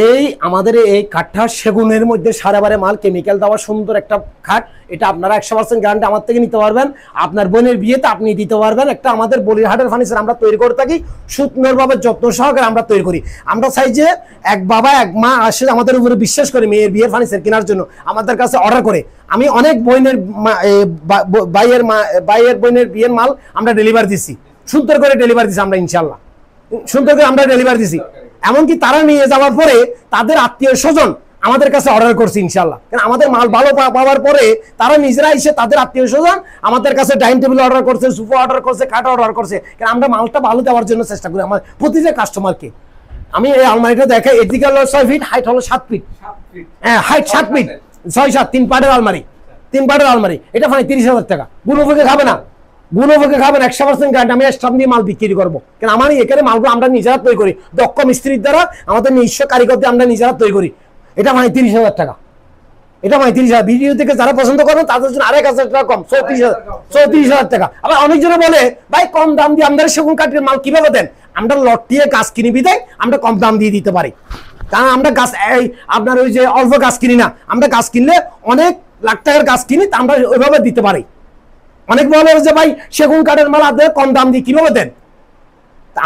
এই আমাদের এই কাঠটা সেগুনের মধ্যে সারাবারে মাল, কেমিক্যাল দেওয়া সুন্দর একটা খাট। এটা আপনারা 100% গ্যারান্টি আমার থেকে নিতে পারবেন। আপনার বোনের বিয়েতে আপনি দিতে পারবেন। একটা আমাদের বলিরহাটের ফার্নিচার আমরা তৈরি করে থাকি, সুন্দরভাবে যত্ন সহকারে আমরা তৈরি করি। আমরা চাই যে এক বাবা এক মা আসে আমাদের উপরে বিশ্বাস করে মেয়ের বিয়ের ফার্নিচার কেনার জন্য আমাদের কাছে অর্ডার করে। আমি অনেক বোনের ভাইয়ের বোনের বিয়ের মাল আমরা ডেলিভারি দিচ্ছি, সুন্দর করে ডেলিভারি দিচ্ছি আমরা, ইনশাল্লাহ সুন্দর করে আমরা ডেলিভারি দিচ্ছি। এমনকি তারা নিয়ে যাওয়ার পরে তাদের আত্মীয় স্বজন আমাদের কাছে অর্ডার করছে ইনশাল্লাহ। কারণ আমাদের মাল ভালো পাওয়ার পরে তারা নিজেরা এসে তাদের আত্মীয় স্বজন আমাদের কাছে ডাইনিং টেবিল অর্ডার করছে, সোফা অর্ডার করছে, খাট অর্ডার করছে। কারণ আমরা মালটা ভালো দেওয়ার জন্য চেষ্টা করি আমার প্রতিটা কাস্টমারকে। আমি এই আলমারিটা দেখাই, এদিকে হলো 6 ফিট, হাইট হলো 7 ফিট, হ্যাঁ হাইট 7 ফিট, 6-7 3 পাটের আলমারি, 3 পাটের আলমারি। এটা 30,000 টাকা। গুণভোগে খাবে না, গুণভোগে খাবেন, 100% গ্যারান্টি। আমি স্টাফ দিয়ে মাল বিক্রি করবো, কারণ আমার এখানে মালগুলো আমরা নিজেরা তৈরি করি, দক্ষ মিস্ত্রির দ্বারা আমাদের নিজস্ব কারিগর দিয়ে আমরা নিজেরা তৈরি করি। এটা 30,000 টাকা, এটা 30,000। ভিডিও থেকে যারা পছন্দ করবেন তাদের জন্য 1,000 টাকা কম, 34,000 টাকা। আবার অনেকজনে বলে ভাই কম দাম দিয়ে আমাদের সেগুন কাঠের মাল কিভাবে দেন? আমরা লট দিয়ে গাছ কিনি বিদায় আমরা কম দাম দিয়ে দিতে পারি। কারণ আমরা গাছ আপনার ওই যে অল্প গাছ কিনি না, আমরা গাছ কিনলে অনেক লাখ টাকার গাছ কিনি, তা আমরা ওইভাবে দিতে পারি। অনেক বলে যে ভাই সেগুন কাঠের মাল আপনাদের কম দাম দিয়ে কিভাবে দেন?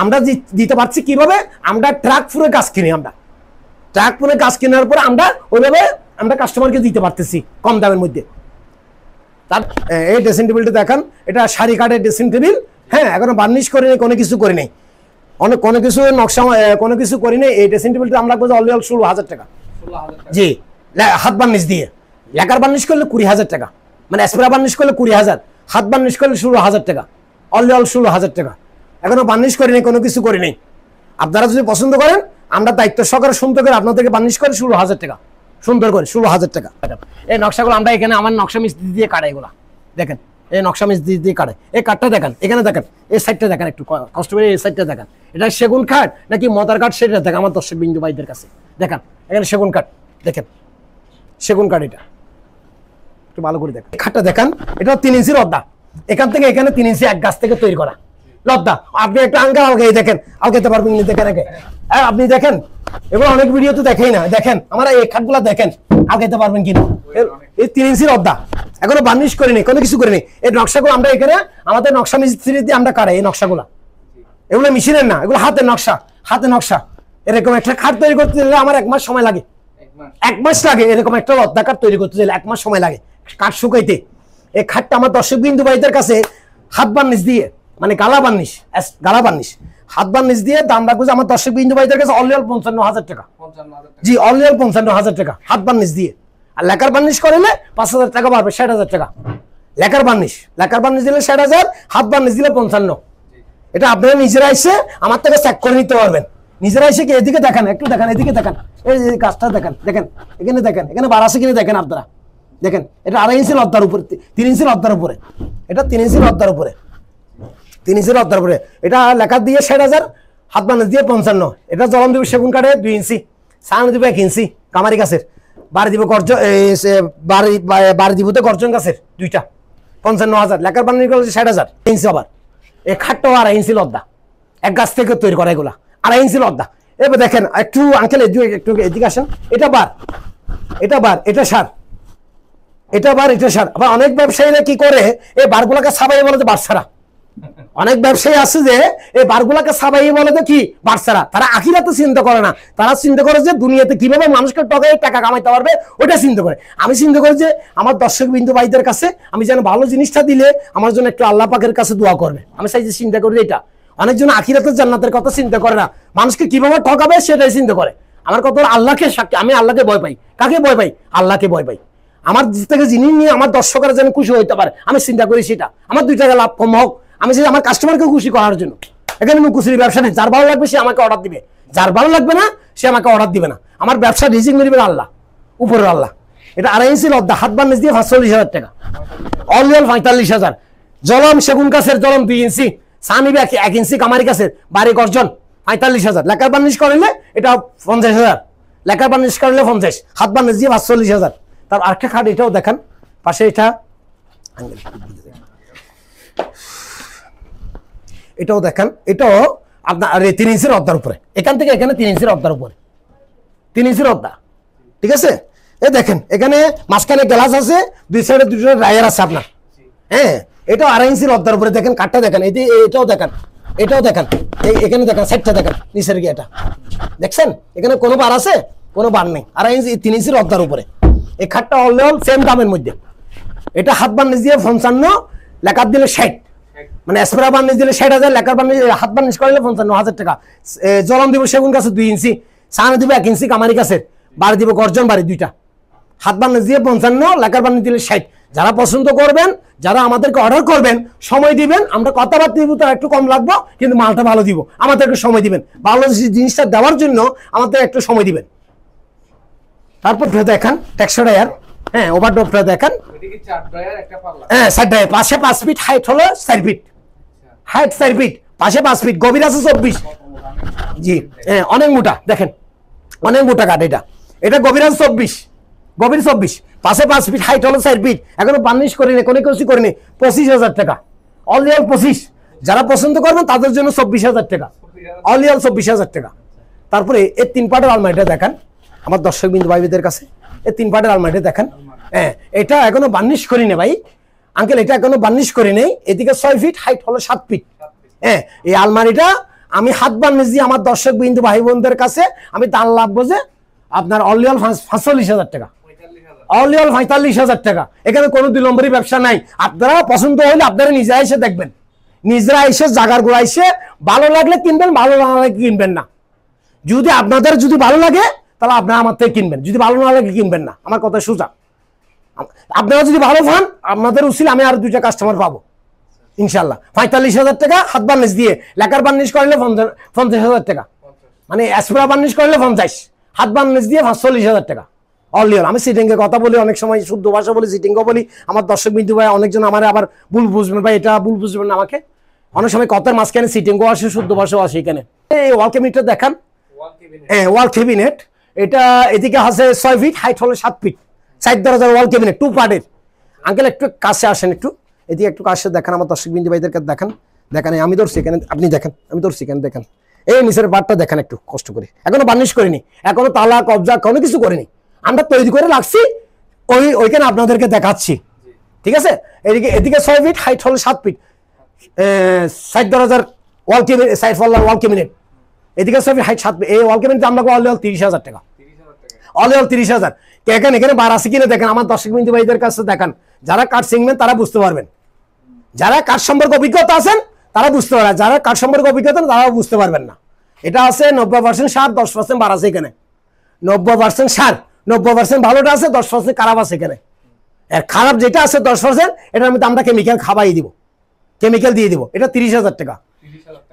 আমরা দিতে পারছি কিভাবে? আমরা ট্রাক ফুরে গাছ কিনি, আমরা ট্রাক ফুরে গাছ কেনার পরে আমরা ওইভাবে আমরা কাস্টমারকে দিতে পারতেছি কম দামের মধ্যে। তার এই ড্রেসিং টেবিলটা দেখান, এটা শাড়ি কাঠের ড্রেসিং টেবিল, হ্যাঁ এখনো বার্নিশ করে নেই, কোনো কিছু করে নেই, কোনো কিছু নকশা কোনো কিছু করি নেই। এই ড্রেসিং টেবিলটা আমরা বলছি অল 16,000 টাকা, জি হাত বার্নিশ দিয়ে। লেকার বার্নিশ করলে 20,000 টাকা, মানে স্প্রে বার্নিশ করলে 20,000, হাত বার্নিশ করলে 16,000 টাকা, অল 16,000 টাকা। এখনো বার্নিশ করি নেই, কোনো কিছু করি নেই। আপনারা যদি পছন্দ করেন আমরা দায়িত্ব সহকারে সুন্দর করে আপনাদেরকে বার্নিশ করে 16,000 টাকা, সুন্দর করে 16,000 টাকা। এই নকশাগুলো আমরা এখানে আমার নকশা মিস্ত্রি দিয়ে কাটাই, এগুলা দেখেন এই নকশা মিস্ত্রি দিয়ে কাটাই। এই কাঠটা দেখেন, এখানে দেখেন এই সাইডটা দেখেন, একটু কষ্ট করে এই সাইডটা দেখেন। এটা সেগুন কাঠ নাকি মদার কাঠ সেটা দেখেন আমার দর্শক বিন্দু ভাইদের কাছে। দেখেন এখানে সেগুন কাঠ, দেখেন সেগুন কাঠ, এটা একটু ভালো করে দেখেন। খাটটা দেখেন, এটা 3 ইঞ্চির লদ্দা, এখান থেকে এখানে 3 ইঞ্চি এক গাছ থেকে তৈরি করা লদ্দা। আপনি একটা আঙ্কা আলগাই দেখেন, আলগাইতে পারবেন দেখেন আগে, হ্যাঁ আপনি দেখেন এগুলো অনেক ভিডিও তো দেখেই না, দেখেন আমার এই খাটগুলা দেখেন আলগাইতে পারবেন কিনা। এই 3 ইঞ্চির লদ্দা, এখনো বার্নিশ করিনি, কোনো কিছু করিনি। এই নকশাগুলো আমরা এখানে আমাদের নকশা মিস্ত্রি দিয়ে আমরা কাটাই। এই নকশাগুলা এগুলো মেশিনের না, এগুলো হাতের নকশা, হাতে নকশা। এরকম একটা খাট তৈরি করতে গেলে আমার 1 মাস সময় লাগে, 1 মাস লাগে। এরকম একটা লদ্দা কাঠ তৈরি করতে গেলে 1 মাস সময় লাগে কাঠ শুকাইতে। এই খাটটা আমার দর্শক বিন্দু ভাইদের কাছে হাত বার্নিশ দিয়ে, মানে গালা বার্নিশ, গালা বার্নিশ হাত বার্নিশ দিয়ে দাম রাখবো আমার দর্শক বিন্দু ভাইদের কাছে অল 55,000 টাকা, জি অল 55,000 টাকা হাত বার্নিশ দিয়ে। আর লেকার বার্নিশ করলে 5,000 টাকা বাড়বে, 60,000 টাকা লেকার বার্নিশ। লেকার বার্নিশ দিলে 60,000, হাত বার্নিশ দিলে 55। এটা আপনারা নিজেরা এসে আমার থেকে চেক করে নিতে পারবেন। নিজেরা এসে কি এদিকে দেখেন, একটু দেখেন, এদিকে দেখেন, এই যে গাছটা দেখেন, দেখেন এখানে দেখেন, এখানে বার আছে কিনা দেখেন আপনারা। দেখেন এটা 2.5 ইঞ্চি লদ্দার উপরে, 3 ইঞ্চি লদ্দার উপরে, এটা 3 ইঞ্চি লদ্দার উপরে, 3 ইঞ্চি লদ্দার উপরে। এটা লেখা দিয়ে 60,000, হাত বার্নিশ দিয়ে 55। এটা জলম দিব সেগুন কাঠে 2 ইঞ্চি, সান দিব 1 ইঞ্চি কামারি গাছের, বাড়ি দিব গর্জন, বাড়ি দিব তো গর্জন গাছের দুইটা, 55,000। লেখার বার্নিশ করলে 60,000 ইঞ্চি। আবার এই খাটটাও 2.5 ইঞ্চি লদ্দা, এক গাছ থেকে তৈরি করা, এগুলা 2.5 ইঞ্চি লদ্দা। এবার দেখেন একটু আঙ্কেল একটু এদিকে আসেন, এটা বার, এটা বার, এটা সার, এটা বার, এটা সার। আবার অনেক ব্যবসায়ীরা কি করে এই বারগুলাকে সাবাই বলে যে বারছাড়া। অনেক ব্যবসায়ী আছে যে এই বারগুলাকে সাবাই বলে যে কি বারছাড়া। তারা আখিরাতে চিন্তা করে না, তারা চিন্তা করে যে দুনিয়াতে কিভাবে মানুষকে টকাই টাকা কামাইতে পারবে ওটা চিন্তা করে। আমি চিন্তা করি যে আমার দর্শক বিন্দু ভাইদের কাছে আমি যেন ভালো জিনিসটা দিলে আমার জন্য একটু আল্লাহ পাকের কাছে দোয়া করবে। আমি চাই যে চিন্তা করি এটা। অনেকজন আখিরাতের জান্নাতের কথা চিন্তা করে না, মানুষকে কিভাবে ঠকাবে সেটাই চিন্তা করে। আমার কথা আল্লাহকে সাক্ষী, আমি আল্লাহকে ভয় পাই। কাকে ভয় পাই? আল্লাহকে ভয় পাই। আমার থেকে জিনিস নিয়ে আমার দর্শকরা যেন খুশি হইতে পারে আমি চিন্তা করি সেটা। আমার 2 টাকা লাভ কম হোক, আমি চাই আমার কাস্টমারকে খুশি করার জন্য। এখানে মুকুশির ব্যবসা নেই, যার ভালো লাগবে সে আমাকে অর্ডার দিবে, যার ভালো লাগবে না সে আমাকে অর্ডার দিবে না। আমার ব্যবসা রিজিক মিলবে আল্লাহ, উপরের আল্লাহ। এটা 2.5 ইঞ্চি লদ্দা, হাত বার্নিশ দিয়ে 45,000 টাকা, অল 45,000। জলম সেগুন গাছের জলম 2 ইঞ্চি, সানিবে 1 ইঞ্চি কামারি গাছের, বাড়ি গর্জন 45,000, লেকার বার্নিশ করলে এটা 50,000, লেকার বার্নিশ করলে 50, হাত বার্নিশ দিয়ে 45,000। তার আরেকটা খাট এটাও দেখেন, পাশে এটাও দেখেন, এটাও আপনার 3 ইঞ্চির অর্ধার উপরে, এখান থেকে এখানে 3 ইঞ্চির অর্ধার উপরে, 3 ইঞ্চির অর্ধা, ঠিক আছে। এ দেখেন এখানে মাঝখানে গ্লাস আছে, দুই সাইডে দুটো রায়ার আছে আপনার। হ্যাঁ, এটাও 2.5 ইঞ্চির অর্ধার উপরে, দেখেন কাঠটা দেখেন, এটাও দেখেন, এটাও দেখেন, এখানে দেখেন সাইডটা দেখেন, নিচের গিয়ে এটা দেখছেন, এখানে কোনো বার আছে, কোনো বার নেই, 2.5 ইঞ্চি 3 ইঞ্চির অর্ধার উপরে। এই খাটটা অল সেম দামের মধ্যে। এটা হাত বার্নিশ দিয়ে 55, লেকার দিলে 60, মানে স্প্রে বার্নিশ দিলে 60,000, লেকার বার্নিশ হাত বার্নিশ করলে 55,000 টাকা। জলম দিব সেগুন গাছে 2 ইঞ্চি, সামনে দিব 1 ইঞ্চি কামারি গাছের, বাড়ি দিব গর্জন বাড়ি দুইটা। হাত বার্নিশ দিয়ে 55, লেকার বার্নিশ দিলে 60। যারা পছন্দ করবেন, যারা আমাদেরকে অর্ডার করবেন, সময় দিবেন, আমরা কথাবার্তা দিব, তার একটু কম লাগবে, কিন্তু মালটা ভালো দিব, আমাদের একটু সময় দিবেন, ভালো জিনিসটা দেওয়ার জন্য আমাদের একটু সময় দিবেন। তারপর দেখেন টেক্সচার এয়ার, হ্যাঁ ওভারড্রপটা দেখেন, এদিকে 4 ড্রয়ার একটা পাল্লা, হ্যাঁ 4 ড্রয়ার, পাশে 5 ফিট হাইট হলো 4 ফিট, হাইট 4 ফিট, পাশে 5 ফিট, গভীর আছে 24। জি হ্যাঁ, অনেক মোটা, দেখেন অনেক মোটা কাঠ এটা, এটা গভীর আছে 24, গভীর 24, পাশে 5 ফিট, হাইট হলো 4 ফিট। এখনো বার্নিশ করিনি, কোনো কিছু করিনি, 25,000 টাকা, অল 25। যারা পছন্দ করবেন তাদের জন্য 24,000 টাকা, অল 24,000 টাকা। তারপরে এই 3 পাটের আলমারিটা দেখেন আমার দর্শক বিন্দু ভাইদের কাছে, এই 3 পাটের আলমারিটা দেখেন। হ্যাঁ, এটা এখনো বার্নিশ করি না ভাই আঙ্কেল, এটা এখনো বার্নিশ করি নেই। এদিকে 6 ফিট, হাইট হলো 7 ফিট। হ্যাঁ, এই আলমারিটা আমি হাত বার্নিশ দিয়ে আমার দর্শক বিন্দু ভাই বোনদের কাছে আমি দাম লাগবো যে আপনার অল 45,000 টাকা, অল 45,000 টাকা। এখানে কোনো 2 নম্বরই ব্যবসা নাই। আপনারা পছন্দ হলে আপনারা নিজেরা এসে দেখবেন, নিজেরা এসে জায়গার গোড়া এসে ভালো লাগলে কিনবেন, ভালো না লাগলে কিনবেন না। যদি আপনাদের যদি ভালো লাগে তাহলে আপনারা আমার থেকে কিনবেন, যদি ভালো না লাগে কিনবেন না, আমার কথা সোজা। আপনারা যদি ভালো পান, আপনাদের উচিত আমি আর 2টা কাস্টমার পাবো ইনশাল্লাহ। 45,000 টাকা হাত বার্নিশ দিয়ে, লেকার বার্নিশ করলে 50,000 টাকা, মানে স্প্রে বার্নিশ করলে 50, হাত বার্নিশ দিয়ে 45,000 টাকা অল। আমি সিটিংয়ে কথা বলি, অনেক সময় শুদ্ধ ভাষা বলি, সিটিংও বলি। আমার দর্শক বিন্দু ভাই অনেকজন আমার আবার ভুল বুঝবেন ভাই, এটা ভুল বুঝবেন না আমাকে, অনেক সময় কথার মাঝখানে সিটিংও আসে, শুদ্ধ ভাষাও আসে। এখানে এই ওয়াল ক্যাবিনেটটা দেখান, হ্যাঁ ওয়াল ক্যাবিনেট, এটা এদিকে আছে 6 ফিট, হাইট হলো 7 ফিট, 4 দরজার ওয়াল ক্যাবিনেট 2 পার্টের। আঙ্কেল একটু কাছে আসেন, একটু এদিকে একটু কাছে দেখেন, আমার দর্শক বিন্দু ভাইদেরকে দেখেন, দেখেন আমি ধরছি এখানে, আপনি দেখেন আমি ধরছি এখানে, দেখেন এই নিচের পার্টটা দেখেন একটু কষ্ট করে, এখনো বার্নিশ করিনি, এখনো তালা কবজা কোনো কিছু করিনি, আমরা তৈরি করে রাখছি, ওইখানে আপনাদেরকে দেখাচ্ছি, ঠিক আছে। এদিকে 6 ফিট, হাইট হলো 7 ফিট, 4 দরজার ওয়াল ক্যাবিনেট, সাইড ফল্লার ওয়াল ক্যাবিনেট, এদিকে 6 ফিট, হাইট 7 ফিট। এই ওয়াল ক্যাবিনেট দাম লাগবে অল 30,000 টাকা, অল 30,000। এখানে বার আছে কিনা দেখেন, আমার দর্শক বিন্দু ভাইদের কাছে দেখান, যারা কাঠ শিখবেন তারা বুঝতে পারবেন, যারা কাঠ সম্পর্কে অভিজ্ঞতা আছেন তারা বুঝতে পারবেন, যারা কাঠ সম্পর্কে অভিজ্ঞতা তারাও বুঝতে পারবেন না। এটা আছে 90% সার, 10% বার আছে এখানে, 90% সার, 90% ভালোটা আছে, 10% খারাপ আছে এখানে। আর খারাপ যেটা আছে 10%, এটার মধ্যে আমরা কেমিক্যাল খাবাই দিব, কেমিক্যাল দিয়ে দিব। এটা 30,000 টাকা,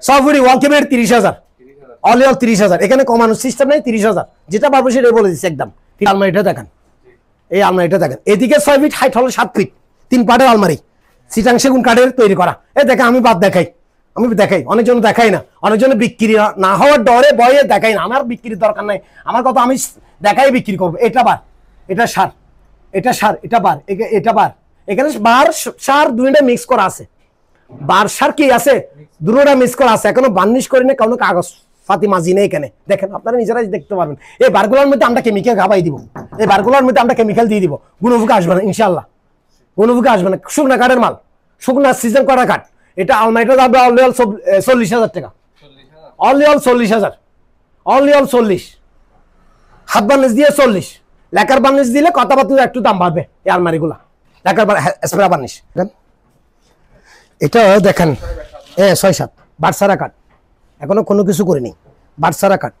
সফটওয়্যার ওয়াল ক্যাবিনেট 30,000, অল 30,000। এখানে কমানোর সিস্টেম নেই, 30,000 যেটা পারবো সেটাই বলে দিচ্ছি একদম। আলমারিটা দেখেন, এই আলমারিটা দেখেন, এদিকে 6 ফিট, হাইট হলো 7 ফিট, 3 পাটের আলমারি, চিটাং সেগুন কাঠের তৈরি করা। এই দেখেন আমি বাদ দেখাই, আমি দেখাই, অনেকজন দেখাই না, অনেকজন বিক্রি না হওয়ার ডরে ভয়ে দেখাই না। আমার বিক্রির দরকার নাই, আমার কথা আমি দেখাই বিক্রি করবো। এটা বার, এটা সার, এটা সার, এটা বার, এটা বার, এখানে বার সার দুইটা মিক্স করা আছে, বার সার কি আছে দুটোটা মিক্স করা আছে, এখনো বার্নিশ করি না, কোনো কাগজ ফাতি মাজি নেই এখানে, দেখেন আপনারা নিজেরাই দেখতে পারবেন। এই বারগুলোর মধ্যে আমরা কেমিক্যাল খাবাই দিব, এই বারগুলোর মধ্যে আমরা কেমিক্যাল দিয়ে দিব, গুণভুকে আসবে না ইনশাল্লাহ, গুণভুকে আসবে না। শুকনা কাঠের মাল, শুকনা সিজন করা কাঠ। এটা আলমারিটা যাবে অল 40,000 টাকা, অল 40,000, অল 40, হাত বার্নিশ দিয়ে 40, লেকার বার্নিশ দিলে কথাবার্তা একটু দাম বাড়বে এই আলমারিগুলা, লেকার স্প্রে বার্নিশ। এটা দেখেন 6-7 বাটসারা কাঠ, এখনো কোনো কিছু করিনি, বাটসারা কাঠ।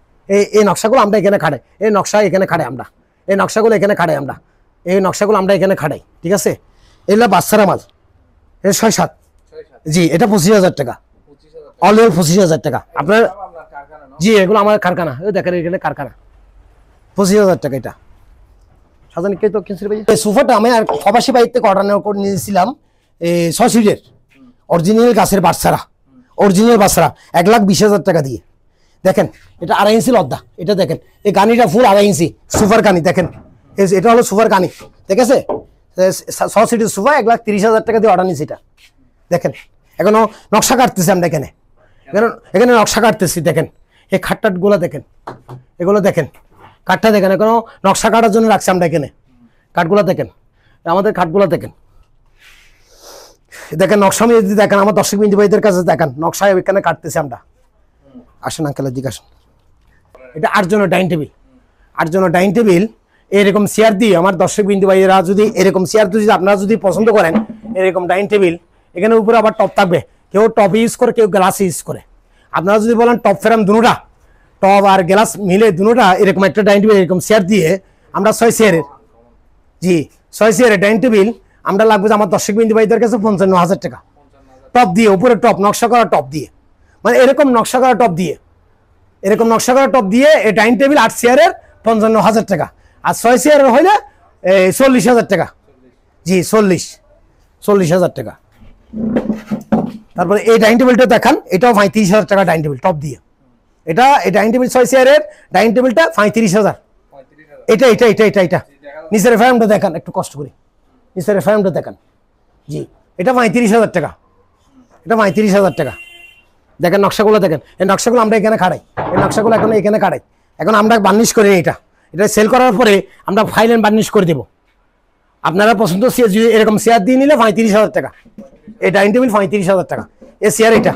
এই নকশাগুলো আমরা এখানে খাড়াই, এই নকশা এখানে খাড়াই আমরা, এই নকশাগুলো এখানে খাড়াই আমরা, এই নকশাগুলো আমরা এখানে খাড়াই, ঠিক আছে। এগুলো বাটসারা মাল, এই 6-7, জি এটা 25,000 টাকা, অল 25,000 টাকা আপনার। জি এগুলো আমার কারখানা, দেখেন এখানে কারখানা, 25,000 টাকা। এটা সাজানি কে তো কিনছিল ভাই, এই সোফাটা আমি আর প্রবাসী বাইর থেকে অর্ডার করে নিয়েছিলাম, 6 সিটের অরিজিনাল গাছের বাটসারা, অরিজিনাল বাটসারা 1,20,000 টাকা দিয়ে দেখেন এটা 2.5 ইঞ্চি লদ্দা, এটা দেখেন এই কানিটা ফুল 2.5 ইঞ্চি সুপার কানি দেখেন, এটা হলো সুপার কানি, ঠিক আছে? 6 সিটের সোফা 1,30,000 টাকা দিয়ে অর্ডার নিয়েছি এটা। দেখেন এখনো নকশা কাটতেছি আমরা এখানে, এখানে নকশা কাটতেছি। দেখেন এই খাটটাটগুলো দেখেন, এগুলো দেখেন কাঠটা দেখেন, এখনো নকশা কাটার জন্য রাখছি আমরা এখানে। কাঠগুলো দেখেন, আমাদের খাটগুলো দেখেন, দেখেন নকশা আমি যদি দেখেন আমার দর্শক বিন্দু ভাইদের কাছে দেখেন নকশা এখানে কাটতেছি আমরা। আসেন আঙ্কেল এদিকে আসেন। এটা 8 জনের ডাইনিং টেবিল, 8 জনের ডাইনিং টেবিল। এরকম চেয়ার দিয়ে আমার দর্শক বিন্দু ভাইয়েরা যদি এরকম চেয়ার যদি আপনারা যদি পছন্দ করেন, এরকম ডাইনিং টেবিল, এখানে উপরে আবার টপ থাকবে, কেউ টপ ইউজ করে কেউ গ্লাস ইউজ করে। আপনারা যদি বলেন টপ ফ্রেম দুটোটা, টপ আর গ্লাস মিলে দুটোটা, এরকম একটা ডাইনিং টেবিল এরকম চেয়ার দিয়ে আমরা 6 চেয়ারের, জি 6 চেয়ারের ডাইনিং টেবিল আমরা লাগবে যে আমার দর্শক বিন্দু ভাইদের কাছে 55,000 টাকা টপ দিয়ে, উপরে টপ নকশা করা টপ দিয়ে, মানে এরকম নকশা করা টপ দিয়ে, এরকম নকশা করা টপ দিয়ে এই ডাইনিং টেবিল 8 চেয়ারের 55,000 টাকা। আর 6 চেয়ারের হইলে 40,000 টাকা, জি 40,000 টাকা। তারপরে এই ডাইনিং টেবিলটা দেখান, এটাও 35,000 টাকা ডাইনিং টেবিল টপ দিয়ে। এটা এই ডাইনিং টেবিল 6 চেয়ারের ডাইনিং টেবিলটা 35,000। এটা এটা এটা এটা এটা নিচের ফ্রেমটা দেখান একটু কষ্ট করে, নিচের ফ্রেমটা দেখান, জি এটা 35,000 টাকা, এটা 35,000 টাকা। দেখেন নকশাগুলো দেখেন, এই নকশাগুলো আমরা এখানে খাড়াই, এই নকশাগুলো এখন এখানে খাড়াই। এখন আমরা বার্নিশ করে এটা সেল করার পরে আমরা ফাইল এন্ড বার্নিশ করে দেবো। আপনারা পছন্দ এরকম চেয়ার দিয়ে নিলে 35,000 টাকা, এই ডাইনিং টেবিল 35,000 টাকা। এই চেয়ার এটা